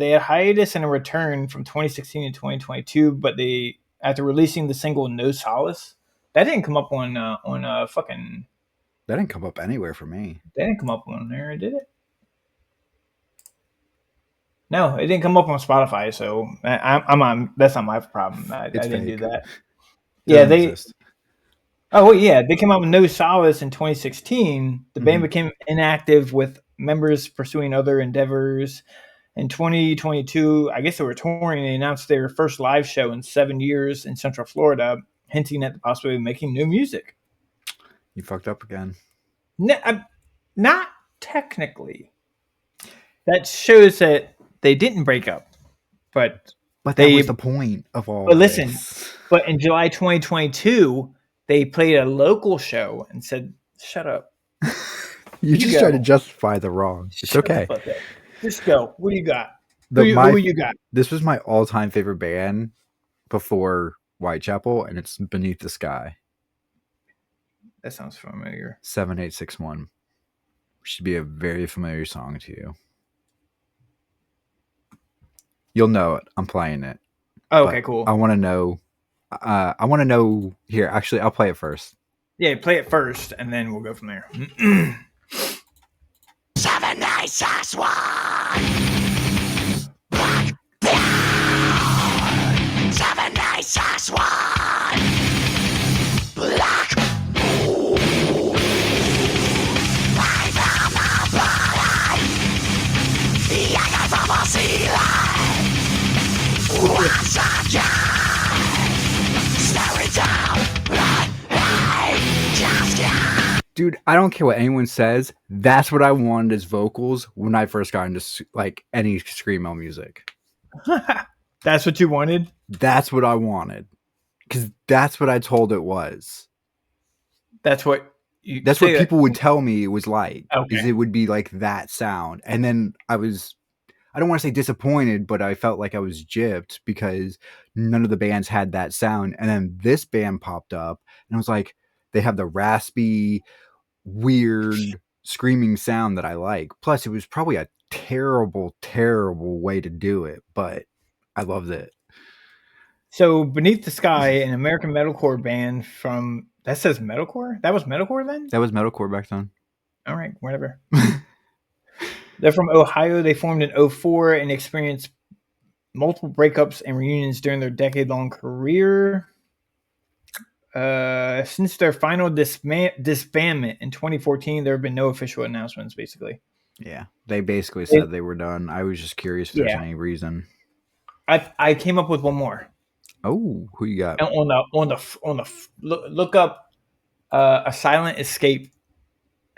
they had hiatus and a return from 2016 to 2022, but they, after releasing the single "No Solace," that didn't come up on fucking. That didn't come up anywhere for me. That didn't come up on there, did it? No, it didn't come up on Spotify, so I'm on. That's not my problem. I didn't do that. Yeah, they. Exist. Oh well, yeah, they came out with "No Solace" in 2016. The band became inactive, with members pursuing other endeavors. In 2022, I guess they were touring. They announced their first live show in 7 years in Central Florida, hinting at the possibility of making new music. You fucked up again. Not technically. That shows that they didn't break up, but that was the point of all. But listen, but in July 2022, they played a local show and said, "Shut up." you just try to justify the wrong. It's okay. Just go. What do you got? Who you got? This was my all-time favorite band before Whitechapel, and it's Beneath the Sky. That sounds familiar. 7861 should be a very familiar song to you. You'll know it. I'm playing it. Oh, okay, cool. I want to know. Here, actually, I'll play it first. Yeah, play it first, and then we'll go from there. 7861. Black 7861. Black. Dude, I don't care what anyone says. That's what I wanted as vocals when I first got into like any screamo music. That's what you wanted? That's what I wanted. Because that's what I told it was. That's what people would tell me it was like. Okay. Is it would be like that sound. And then I don't want to say disappointed, but I felt like I was gypped because none of the bands had that sound. And then this band popped up and I was like, they have the raspy, weird screaming sound that I like. Plus, it was probably a terrible, terrible way to do it, but I loved it. So, Beneath the Sky, an American metalcore band from... That says metalcore? That was metalcore then? That was metalcore back then. All right, whatever. They're from Ohio. They formed in 2004 and experienced multiple breakups and reunions during their decade-long career. Since their final disbandment in 2014, there have been no official announcements, basically. Yeah, they basically said they were done. I was just curious if there's any reason. I came up with one more. Oh, who you got? Look up A Silent Escape,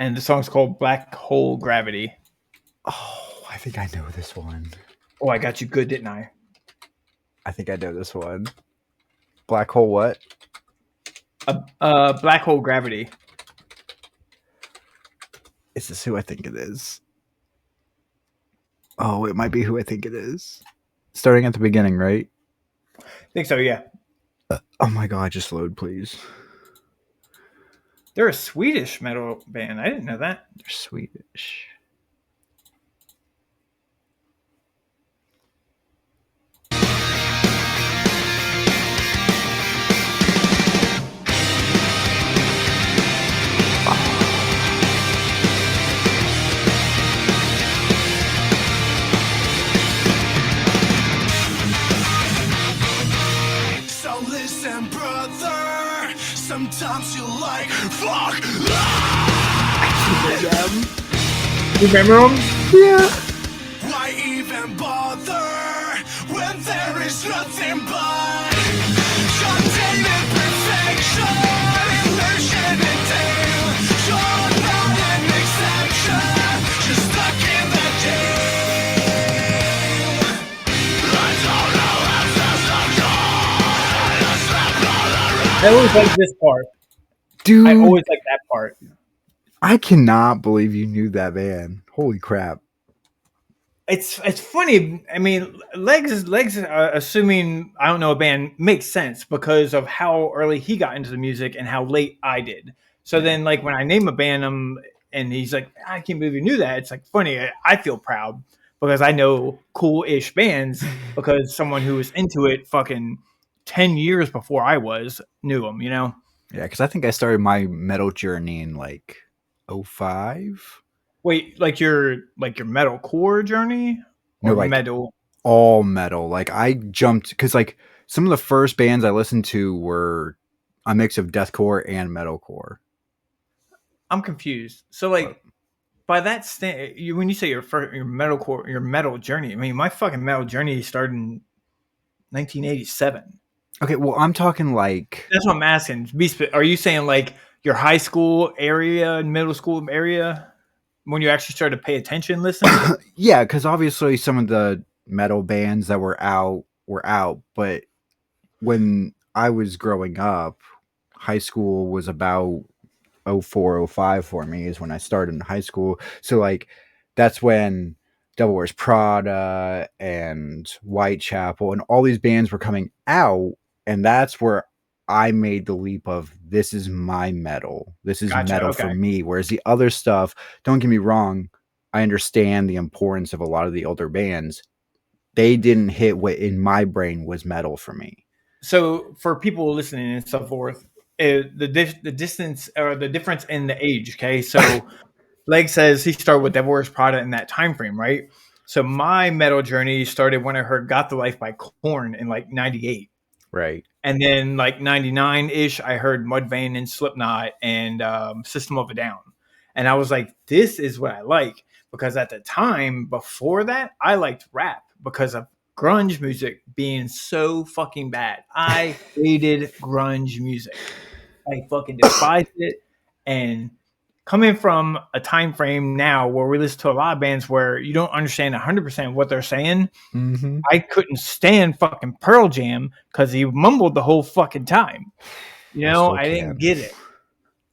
and the song's called Black Hole Gravity. Oh, I think I know this one. Oh, I got you good, didn't I? I think I know this one. Black Hole what? Black Hole Gravity. Is this who I think it is? Oh, it might be who I think it is. Starting at the beginning, right? I think so, yeah. Oh my god, just load, please. They're a Swedish metal band. I didn't know that. They're Swedish. You remember them? Yeah. Why even bother when there is nothing but contained perfection, illusion and tale? You're not an exception, just stuck in the game. I always like this part. Dude, I always like that part. I cannot believe you knew that band. Holy crap. It's funny. I mean, Legs, assuming I don't know a band, makes sense because of how early he got into the music and how late I did. So then, like, when I name a band, and he's like, I can't believe you knew that. It's like funny. I feel proud because I know cool-ish bands because someone who was into it fucking 10 years before I was knew them, you know? Yeah, because I think I started my metal journey in like 05. Wait, like your metalcore journey or No, like metal? all metal. Like I jumped because like some of the first bands I listened to were a mix of deathcore and metalcore. I'm confused. So like by that when you say your metalcore, your metal journey, I mean my fucking metal journey started in 1987. Okay, well I'm talking like That's what I'm asking. Are you saying like your high school area, middle school area, when you actually started to pay attention, listen? yeah, because obviously some of the metal bands that were out, but when I was growing up, high school was about 04, 05 for me is when I started in high school. So like that's when Devil Wears Prada and Whitechapel and all these bands were coming out, and that's where I made the leap of this is my metal. This is Gotcha, metal for me. Whereas the other stuff, don't get me wrong, I understand the importance of a lot of the older bands. They didn't hit what in my brain was metal for me. So for people listening and so forth, the distance or the difference in the age. Okay, so Leg says he started with Devil Wears Prada in that time frame, right? So my metal journey started when I heard "Got the Life" by Korn in like '98. Right. And then like 99-ish, I heard Mudvayne and Slipknot and System of a Down. And I was like, this is what I like. Because at the time before that, I liked rap because of grunge music being so fucking bad. I hated grunge music. I fucking despised it. And coming from a time frame now where we listen to a lot of bands where you don't understand 100% what they're saying, Mm-hmm. I couldn't stand fucking Pearl Jam because he mumbled the whole fucking time. You know, I didn't get it.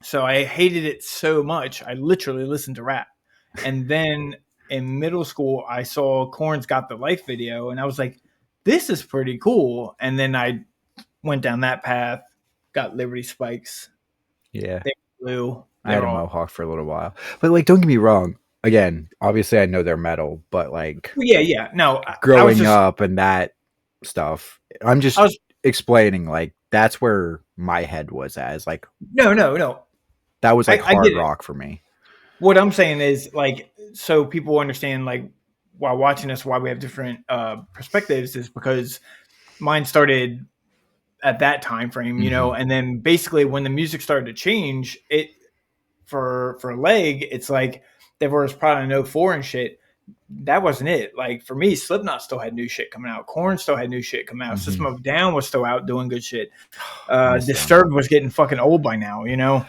So I hated it so much. I literally listened to rap. And then in middle school, I saw Korn's Got the Life video, and I was like, this is pretty cool. And then I went down that path, got Liberty Spikes. Yeah. They were blue. I had a mohawk for a little while. But like, don't get me wrong. Again, obviously I know they're metal, but like yeah. No, growing up and that stuff, I'm just explaining like that's where my head was at. Is like no. That was like hard rock for me. What I'm saying is like so people understand like while watching us why we have different perspectives is because mine started at that time frame, you know, and then basically when the music started to change, it for Leg, it's like there was probably no 04 and shit. That wasn't it. Like for me, Slipknot still had new shit coming out. Korn still had new shit coming out. System of a Down was still out doing good shit. Disturbed was getting fucking old by now, you know.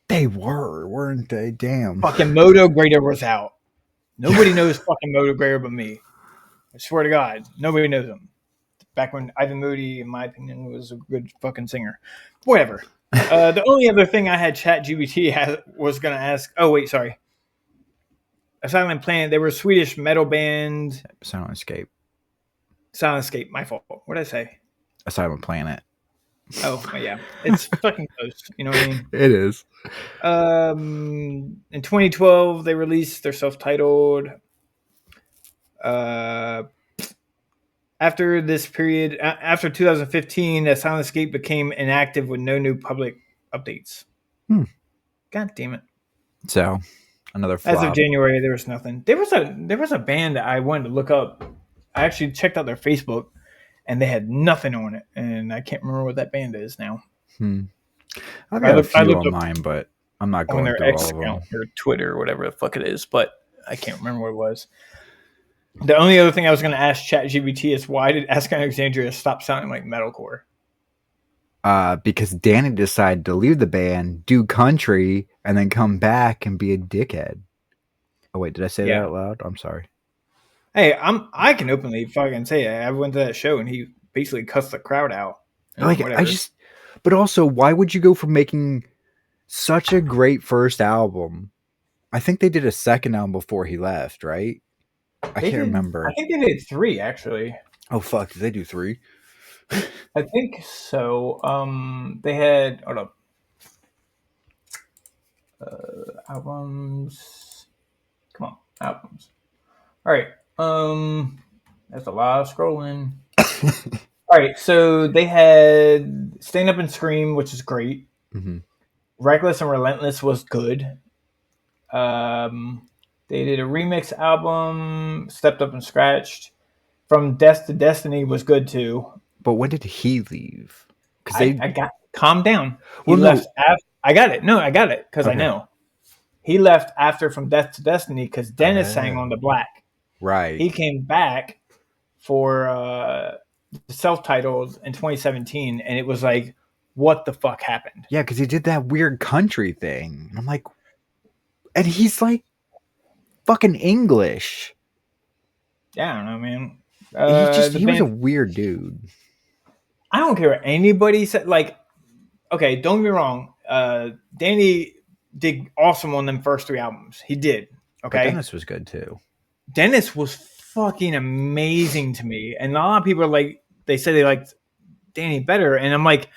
They weren't they? Damn. Fucking Moto Grader was out. Nobody knows fucking Moto Grader but me. I swear to God, nobody knows him. Back when Ivan Moody, in my opinion, was a good fucking singer. Whatever. The only other thing I had Chatgpt was going to ask. Oh, wait, sorry. Silent Planet, they were a Swedish metal band. Silent Escape, my fault. What did I say? A Silent Planet. Oh, yeah. It's fucking close. You know what I mean? It is. In 2012, they released their self-titled. After this period, after 2015, Silent Escape became inactive with no new public updates. God damn it. So, another flop. As of January, there was nothing. There was a band that I wanted to look up. I actually checked out their Facebook, and they had nothing on it, and I can't remember what that band is now. I've got a few on mine, but I'm not on going their through X all of them. account or Twitter or whatever the fuck it is, but I can't remember what it was. The only other thing I was going to ask ChatGPT is why did Ask Alexandria stop sounding like metalcore? Because Danny decided to leave the band, do country, and then come back and be a dickhead. Oh wait, did I say that out loud? I'm sorry. Hey, I can openly fucking say it. I went to that show and he basically cussed the crowd out. Like whatever. But also, why would you go from making such a great first album? I think they did a second album before he left, right? I can't remember. I think they did 3 actually. Oh fuck, did they do 3? I think so. They had albums. Come on, albums. All right. That's a lot of scrolling. All right, so they had Stand Up and Scream, which is great. Mm-hmm. Reckless and Relentless was good. They did a remix album, Stepped Up and Scratched. From Death to Destiny was good too. But when did he leave? Because I got calm down. He Well, left. I got it. No, I got it because Okay. I know he left after From Death to Destiny because Dennis sang on the Black. Right. He came back for the self-titled in 2017, and it was like, what the fuck happened? Yeah, because he did that weird country thing. And I'm like, and he's like fucking English. Yeah, I don't know, man. He was a weird dude. I don't care what anybody said. Like, okay, don't get me wrong. Danny did awesome on them first 3 albums. He did. Okay. But Dennis was good too. Dennis was fucking amazing to me. And a lot of people are like, they say they liked Danny better. And I'm like,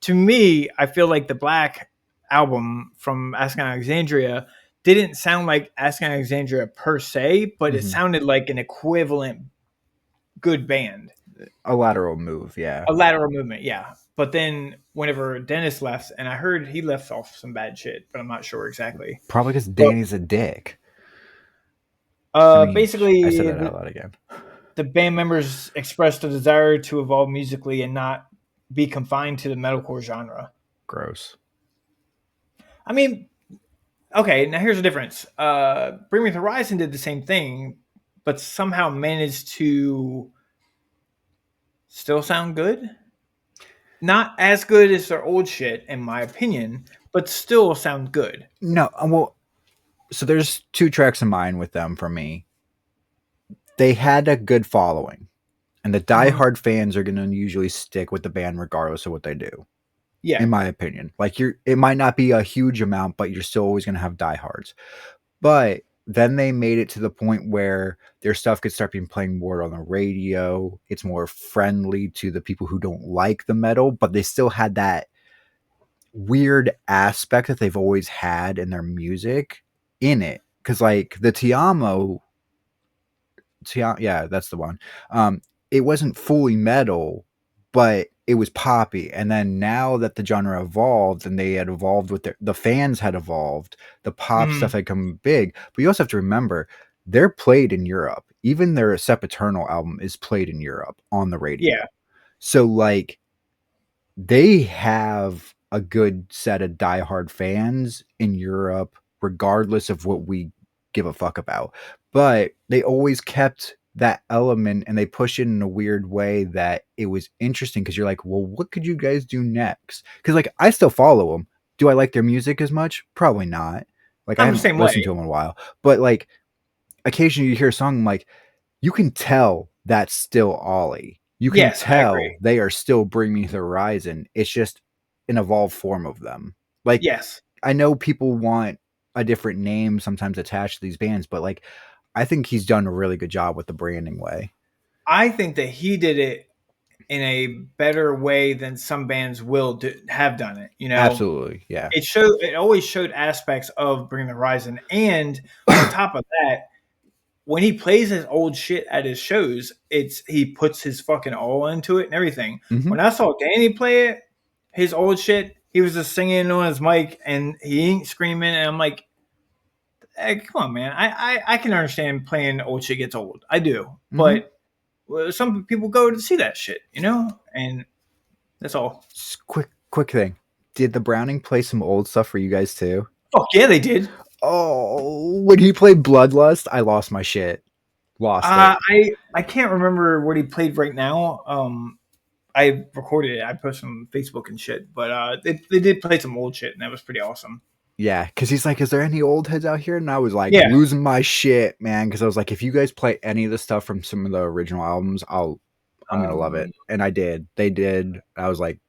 to me, I feel like the Black album from Ask Alexandria didn't sound like Ask Alexandria per se, but it sounded like an equivalent good band. A lateral move, yeah. A lateral movement, yeah. But then whenever Dennis left, and I heard he left off some bad shit, but I'm not sure exactly. Probably because Danny's a dick. Basically, I said that out loud again. The band members expressed a desire to evolve musically and not be confined to the metalcore genre. Gross. I mean, okay, now here's the difference. Bring Me the Horizon did the same thing, but somehow managed to still sound good. Not as good as their old shit, in my opinion, but still sound good. No, well, so there's 2 tracks in mind with them for me. They had a good following, and the diehard fans are going to usually stick with the band regardless of what they do. Yeah, in my opinion, like it might not be a huge amount, but you're still always going to have diehards. But then they made it to the point where their stuff could start being playing more on the radio. It's more friendly to the people who don't like the metal, but they still had that weird aspect that they've always had in their music in it. Because like the yeah, that's the one. It wasn't fully metal, but it was poppy. And then now that the genre evolved and they had evolved with the fans had evolved, the pop stuff had come big. But you also have to remember, they're played in Europe. Even their Sempiternal album is played in Europe on the radio. Yeah. So like they have a good set of diehard fans in Europe, regardless of what we give a fuck about. But they always kept that element and they push it in a weird way that it was interesting because you're like, well, what could you guys do next? Because like I still follow them. Do I like their music as much? Probably not. Like I haven't listened to them in a while. But like occasionally you hear a song like you can tell that's still Ollie. You can tell they are still Bring Me the Horizon. It's just an evolved form of them. Like I know people want a different name sometimes attached to these bands, but like I think he's done a really good job with the branding way. I think that he did it in a better way than some bands will have done it. You know, absolutely, yeah. It always showed aspects of Bring the Horizon, and on top of that, when he plays his old shit at his shows, he puts his fucking all into it and everything. When I saw Danny play it, his old shit, he was just singing on his mic and he ain't screaming, and I'm like, hey, come on, man. I can understand playing old shit gets old. I do. But some people go to see that shit, you know? And that's all. Just quick thing. Did the Browning play some old stuff for you guys too? Fuck yeah, they did. Oh, when he played Bloodlust, I lost my shit. Lost it. I can't remember what he played right now. I recorded it. I posted on Facebook and shit. But they did play some old shit, and that was pretty awesome. Yeah, because he's like, is there any old heads out here? And I was like, Yeah. losing my shit, man. Because I was like, if you guys play any of the stuff from some of the original albums, I'm gonna love it. And I did. They did. I was like,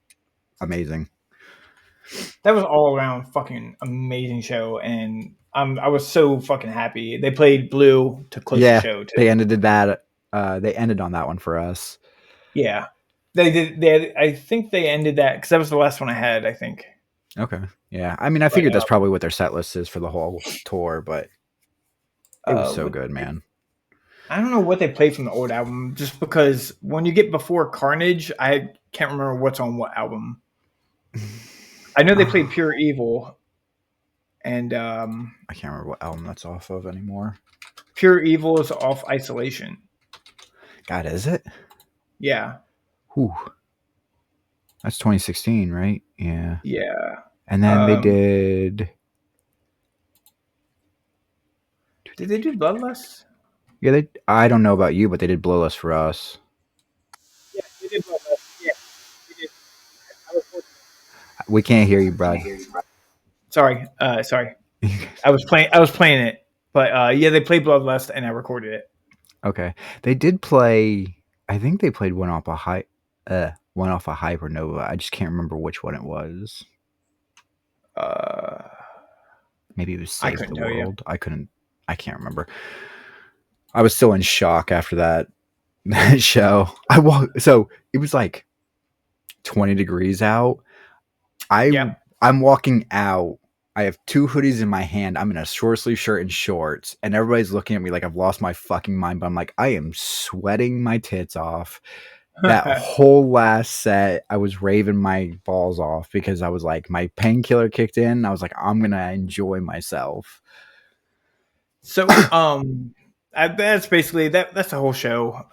amazing. That was all around fucking amazing show, and I was so fucking happy. They played Blue to close the show too. They ended that. They ended on that one for us. Yeah, they did. I think they ended that because that was the last one I had. I think. Okay. Yeah. I mean, I figured that's probably what their set list is for the whole tour, but it was so good, man. I don't know what they played from the old album, just because when you get before Carnage, I can't remember what's on what album. I know they played Pure Evil, and I can't remember what album that's off of anymore. Pure Evil is off Isolation. God, is it? Yeah. Whew. That's 2016, right? Yeah. Yeah. And then they did. Did they do Bloodlust? Yeah, I don't know about you, but they did Bloodlust for us. Yeah, they did Bloodlust. Yeah, they did. We can't hear you, Brad. Sorry. I was playing it, but yeah, they played Bloodlust, and I recorded it. Okay, they did play. I think they played one off a Hypernova. I just can't remember which one it was. Maybe it was Save the World. I can't remember. I was still in shock after that show. So it was like 20 degrees out. I'm walking out. I have 2 hoodies in my hand. I'm in a short sleeve shirt and shorts, and everybody's looking at me like I've lost my fucking mind. But I'm like, I am sweating my tits off. That whole last set, I was raving my balls off because I was like, my painkiller kicked in. I was like, I'm gonna enjoy myself. So, that's basically that's the whole show.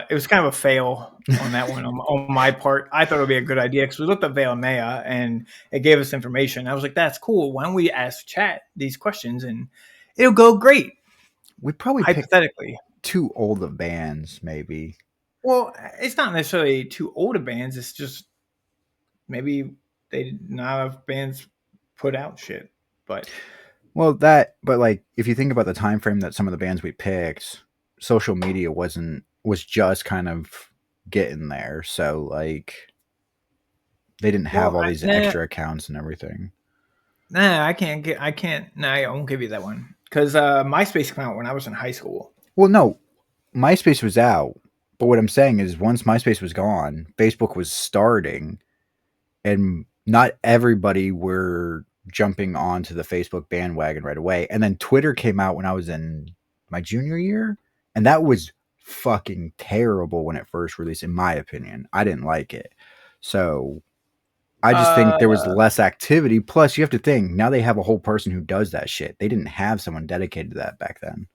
It was kind of a fail on that one on my part. I thought it would be a good idea because we looked up Veil Maya and it gave us information. I was like, that's cool. Why don't we ask chat these questions and it'll go great. We probably hypothetically too old of bands, maybe. Well, it's not necessarily too old of bands. It's just maybe they did not have bands put out shit, but. But like, if you think about the time frame that some of the bands we picked, social media was just kind of getting there. So like, they didn't have all these extra accounts and everything. Nah, I won't give you that one because MySpace came out when I was in high school. Well, no, MySpace was out, but what I'm saying is, once MySpace was gone, Facebook was starting, and not everybody were jumping onto the Facebook bandwagon right away. And then Twitter came out when I was in my junior year, and that was fucking terrible when it first released, in my opinion. I didn't like it. So I just think there was less activity. Plus, you have to think, now they have a whole person who does that shit. They didn't have someone dedicated to that back then.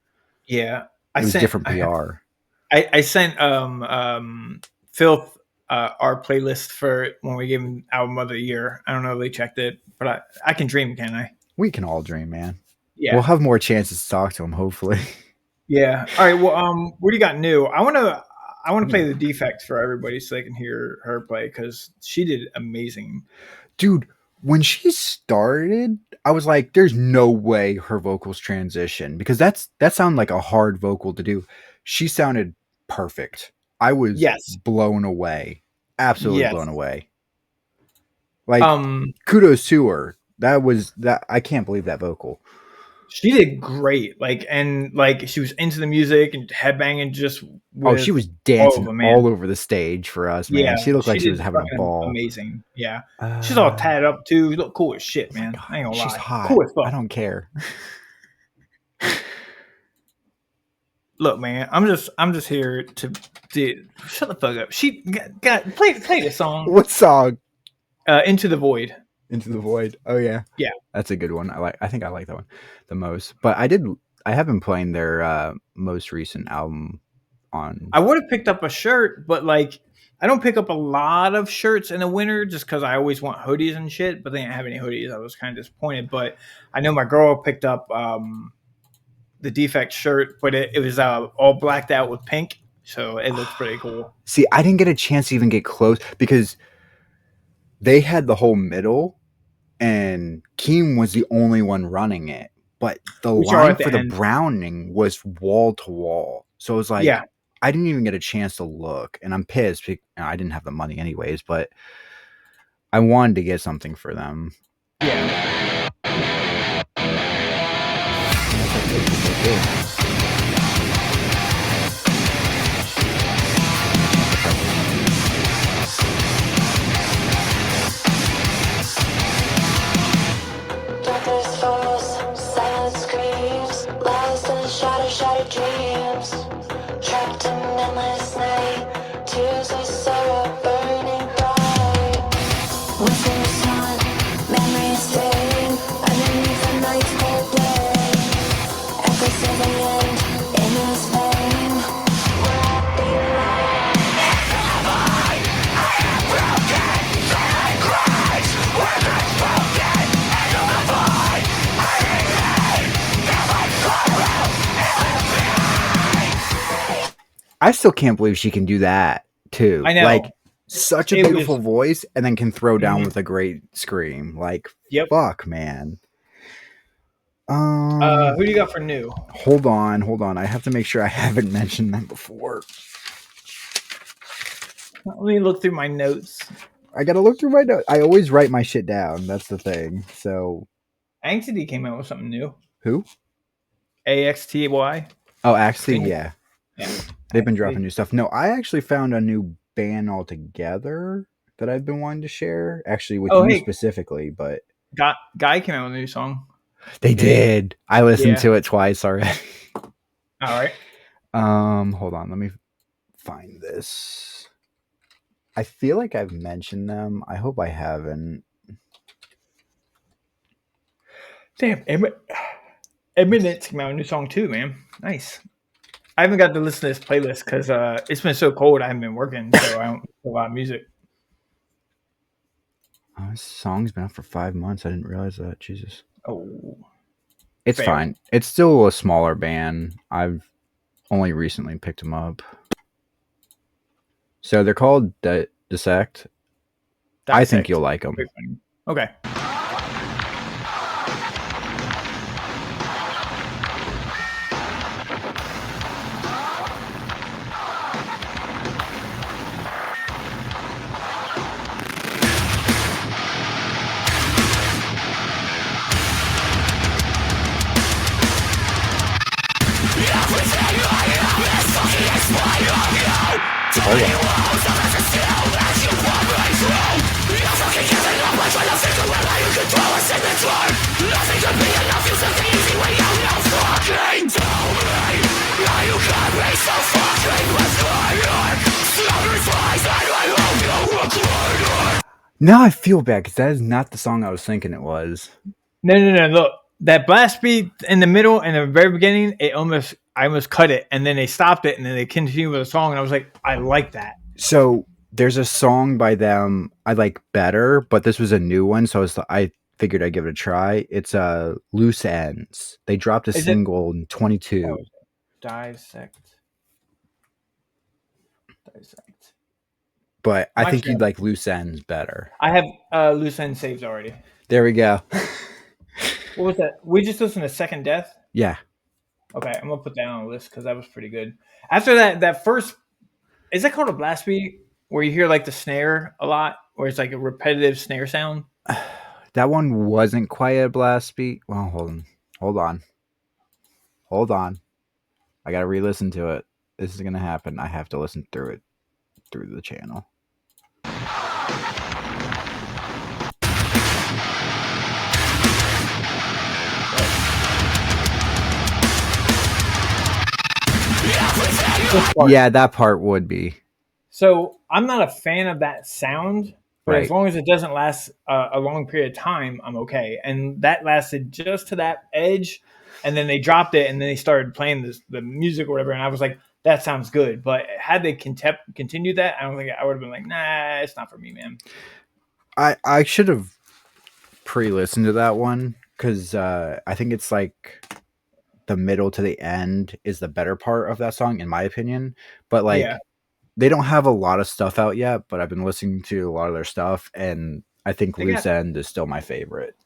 Yeah. It was different PR. I sent Phil our playlist for when we gave him Album of the Year. I don't know if they checked it, but I can dream, can I? We can all dream, man. Yeah. We'll have more chances to talk to him, hopefully. Yeah. All right. Well, what do you got new? I want to play The Defect for everybody so they can hear her play because she did amazing. Dude, when she started, I was like, there's no way her vocals transition, because that sounded like a hard vocal to do. She sounded perfect. I was blown away. Absolutely blown away. Like, kudos to her. I can't believe that vocal. She did great. She was into the music and headbanging just with she was dancing all over the stage for us, man. Yeah, she looked like she was having a ball. Amazing. Yeah. She's all tatted up too. You look cool as shit, man. God, I ain't gonna lie. She's hot. Cool as fuck. I don't care. Look, man, I'm just here to shut the fuck up. She got play this song. What song? Into the Void. Into the Void. Oh yeah. Yeah. That's a good one. I think I like that one the most. But I have been playing their most recent album on. I would have picked up a shirt, but like I don't pick up a lot of shirts in the winter just because I always want hoodies and shit, but they didn't have any hoodies. I was kind of disappointed. But I know my girl picked up the Defect shirt, but it was all blacked out with pink, so it looks pretty cool. See, I didn't get a chance to even get close because they had the whole middle, and Keem was the only one running it. But the line for the Browning was wall to wall. So it was like, I didn't even get a chance to look. And I'm pissed because I didn't have the money anyways, but I wanted to get something for them. Yeah. Shattered dreams, trapped in an endless night, tears of sorrow burning bright. Within the sun, memories fade underneath the night's cold day. Echoes of the end in this pain. We're at the line. I am broken, silent cries. We're not broken, into the void. I remain, feel my sorrow. I still can't believe she can do that too. I know. Like, such a beautiful voice, and then can throw down with a great scream. Like, fuck, man. Who do you got for new? Hold on. I have to make sure I haven't mentioned them before. Let me look through my notes. I gotta look through my notes. I always write my shit down. That's the thing. So, Anxiety came out with something new. Who? AXTY. Oh, actually, yeah. Yeah. They've been dropping new stuff. No, I actually found a new band altogether that I've been wanting to share. Actually, with you specifically, but Guy came out with a new song. They did. I listened to it twice already. All right. Hold on. Let me find this. I feel like I've mentioned them. I hope I haven't. Damn, Eminence came out with a new song too, man. Nice. I haven't got to listen to this playlist because it's been so cold. I haven't been working, so I don't listen to a lot of music. Oh, this song's been out for 5 months. I didn't realize that. Jesus. Oh. It's fine. It's still a smaller band. I've only recently picked them up. So they're called Dissect. I think you'll like them. Okay. Now I feel bad because that is not the song I was thinking it was. No. Look, that blast beat in the middle and the very beginning, I almost cut it, and then they stopped it, and then they continued with the song, and I was like, I like that. So there's a song by them I like better, but this was a new one, so I figured I'd give it a try. It's Loose Ends. They dropped a single in 22. Oh, Dissect. But I think you'd like Loose Ends better. I have Loose Ends saved already. There we go. What was that? We just listened to Second Death? Yeah. Okay, I'm going to put that on the list because that was pretty good. After that first... Is that called a blast beat? Where you hear like the snare a lot? Where it's like a repetitive snare sound? That one wasn't quite a blast beat. Well, hold on. I got to re-listen to it. This is going to happen. I have to listen through the channel. Yeah, that part would be. So I'm not a fan of that sound, but as long as it doesn't last a long period of time, I'm okay. And that lasted just to that edge, and then they dropped it, and then they started playing the music or whatever, and I was like, that sounds good. But had they continued that, I don't think I would have been like, nah, it's not for me, man. I should have pre-listened to that one because I think it's like the middle to the end is the better part of that song, in my opinion. But like, they don't have a lot of stuff out yet. But I've been listening to a lot of their stuff, and I think Loose End is still my favorite.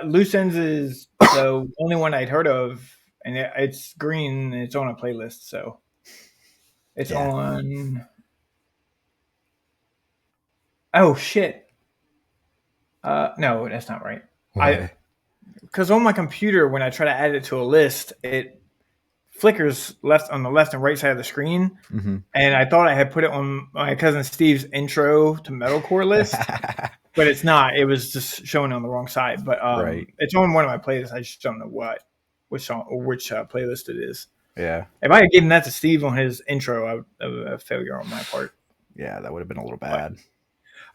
Loose Ends is the only one I'd heard of, and it's green. And it's on a playlist, so it's on. Oh shit! No, that's not right. Because on my computer, when I try to add it to a list, it flickers left on the left and right side of the screen, and I thought I had put it on my cousin Steve's intro to metalcore list, but it's not. It was just showing on the wrong side. But it's on one of my playlists. I just don't know which song or which playlist it is. Yeah. If I had given that to Steve on his intro, a failure on my part. Yeah, that would have been a little bad.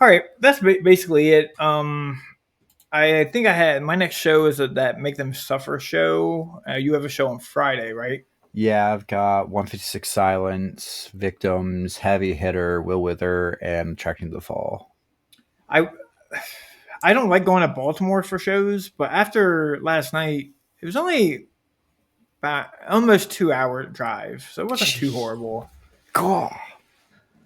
All right, that's basically it. I think I had my next show is that Make Them Suffer show. You have a show on Friday, right? Yeah, I've got 156 Silence, Victims, Heavy Hitter, Will Wither, and Tracking the Fall. I don't like going to Baltimore for shows, but after last night, it was only about almost 2-hour drive, so it wasn't too horrible. God.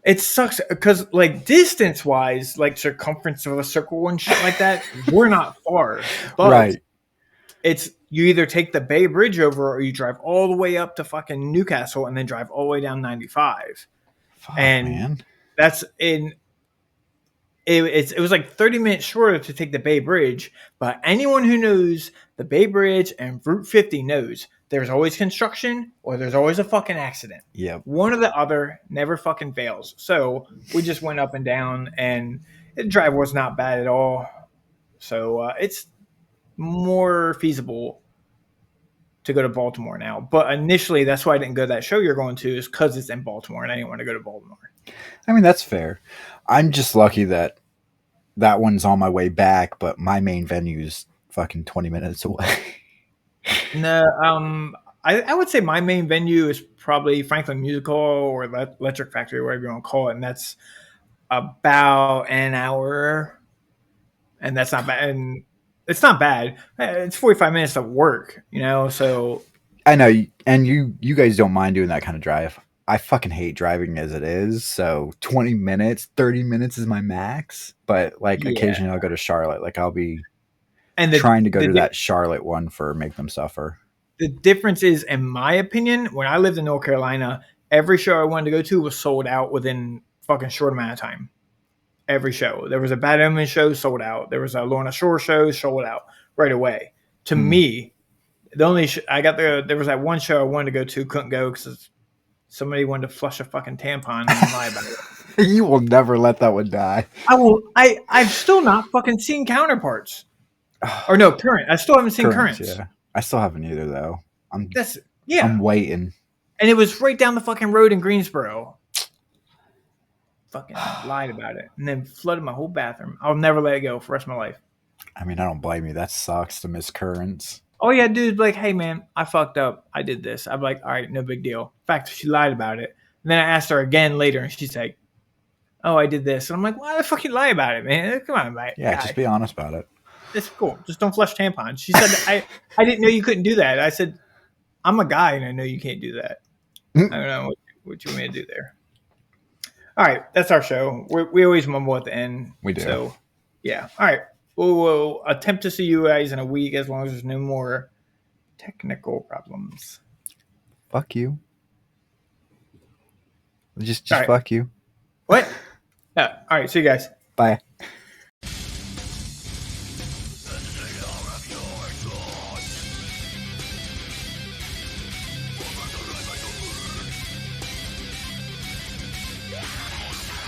It sucks because, like, distance-wise, like circumference of a circle and shit like that, we're not far. But it's you either take the Bay Bridge over or you drive all the way up to fucking Newcastle and then drive all the way down 95. Man. That's in. It was like 30 minutes shorter to take the Bay Bridge, but anyone who knows the Bay Bridge and Route 50 knows there's always construction or there's always a fucking accident. Yeah. One or the other never fucking fails. So we just went up and down, and the drive was not bad at all. So it's more feasible to go to Baltimore now. But initially, that's why I didn't go to that show you're going to, is because it's in Baltimore, and I didn't want to go to Baltimore. I mean, that's fair. I'm just lucky that one's on my way back, but my main venue is fucking 20 minutes away. No, I would say my main venue is probably Franklin Music Hall or Electric Factory, whatever you want to call it, and that's about an hour, and that's not bad. And it's not bad. It's 45 minutes of work, so. I know, and you guys don't mind doing that kind of drive. I fucking hate driving as it is, so 20 minutes, 30 minutes is my max. But occasionally I'll go to Charlotte. Like I'll be trying to go to that Charlotte one for Make Them Suffer. The difference is, in my opinion, when I lived in North Carolina, every show I wanted to go to was sold out within fucking short amount of time. Every show. There was a Bad Omen show, sold out. There was a Lorna Shore show, sold out right away. To me, the only there was that one show I wanted to go to, couldn't go because somebody wanted to flush a fucking tampon and lie about it. You will never let that one die. I've still not fucking seen Counterparts. Or no, Current. I still haven't seen Currents. Yeah. I still haven't either, though. I'm waiting. And it was right down the fucking road in Greensboro. Fucking lied about it. And then flooded my whole bathroom. I'll never let it go for the rest of my life. I mean, I don't blame you. That sucks to miss Currents. Oh, yeah, dude, like, hey, man, I fucked up. I did this. I'm like, all right, no big deal. In fact, she lied about it. And then I asked her again later, and she's like, oh, I did this. And I'm like, why the fuck you lie about it, man? Come on, man. Yeah, just be honest about it. It's cool. Just don't flush tampons. She said, I didn't know you couldn't do that. I said, I'm a guy, and I know you can't do that. I don't know what you want me to do there. All right, that's our show. We always mumble at the end. We do. So, yeah. All right. We'll attempt to see you guys in a week as long as there's no more technical problems. Fuck you. Just fuck you. What? Yeah. All right. See you guys. Bye.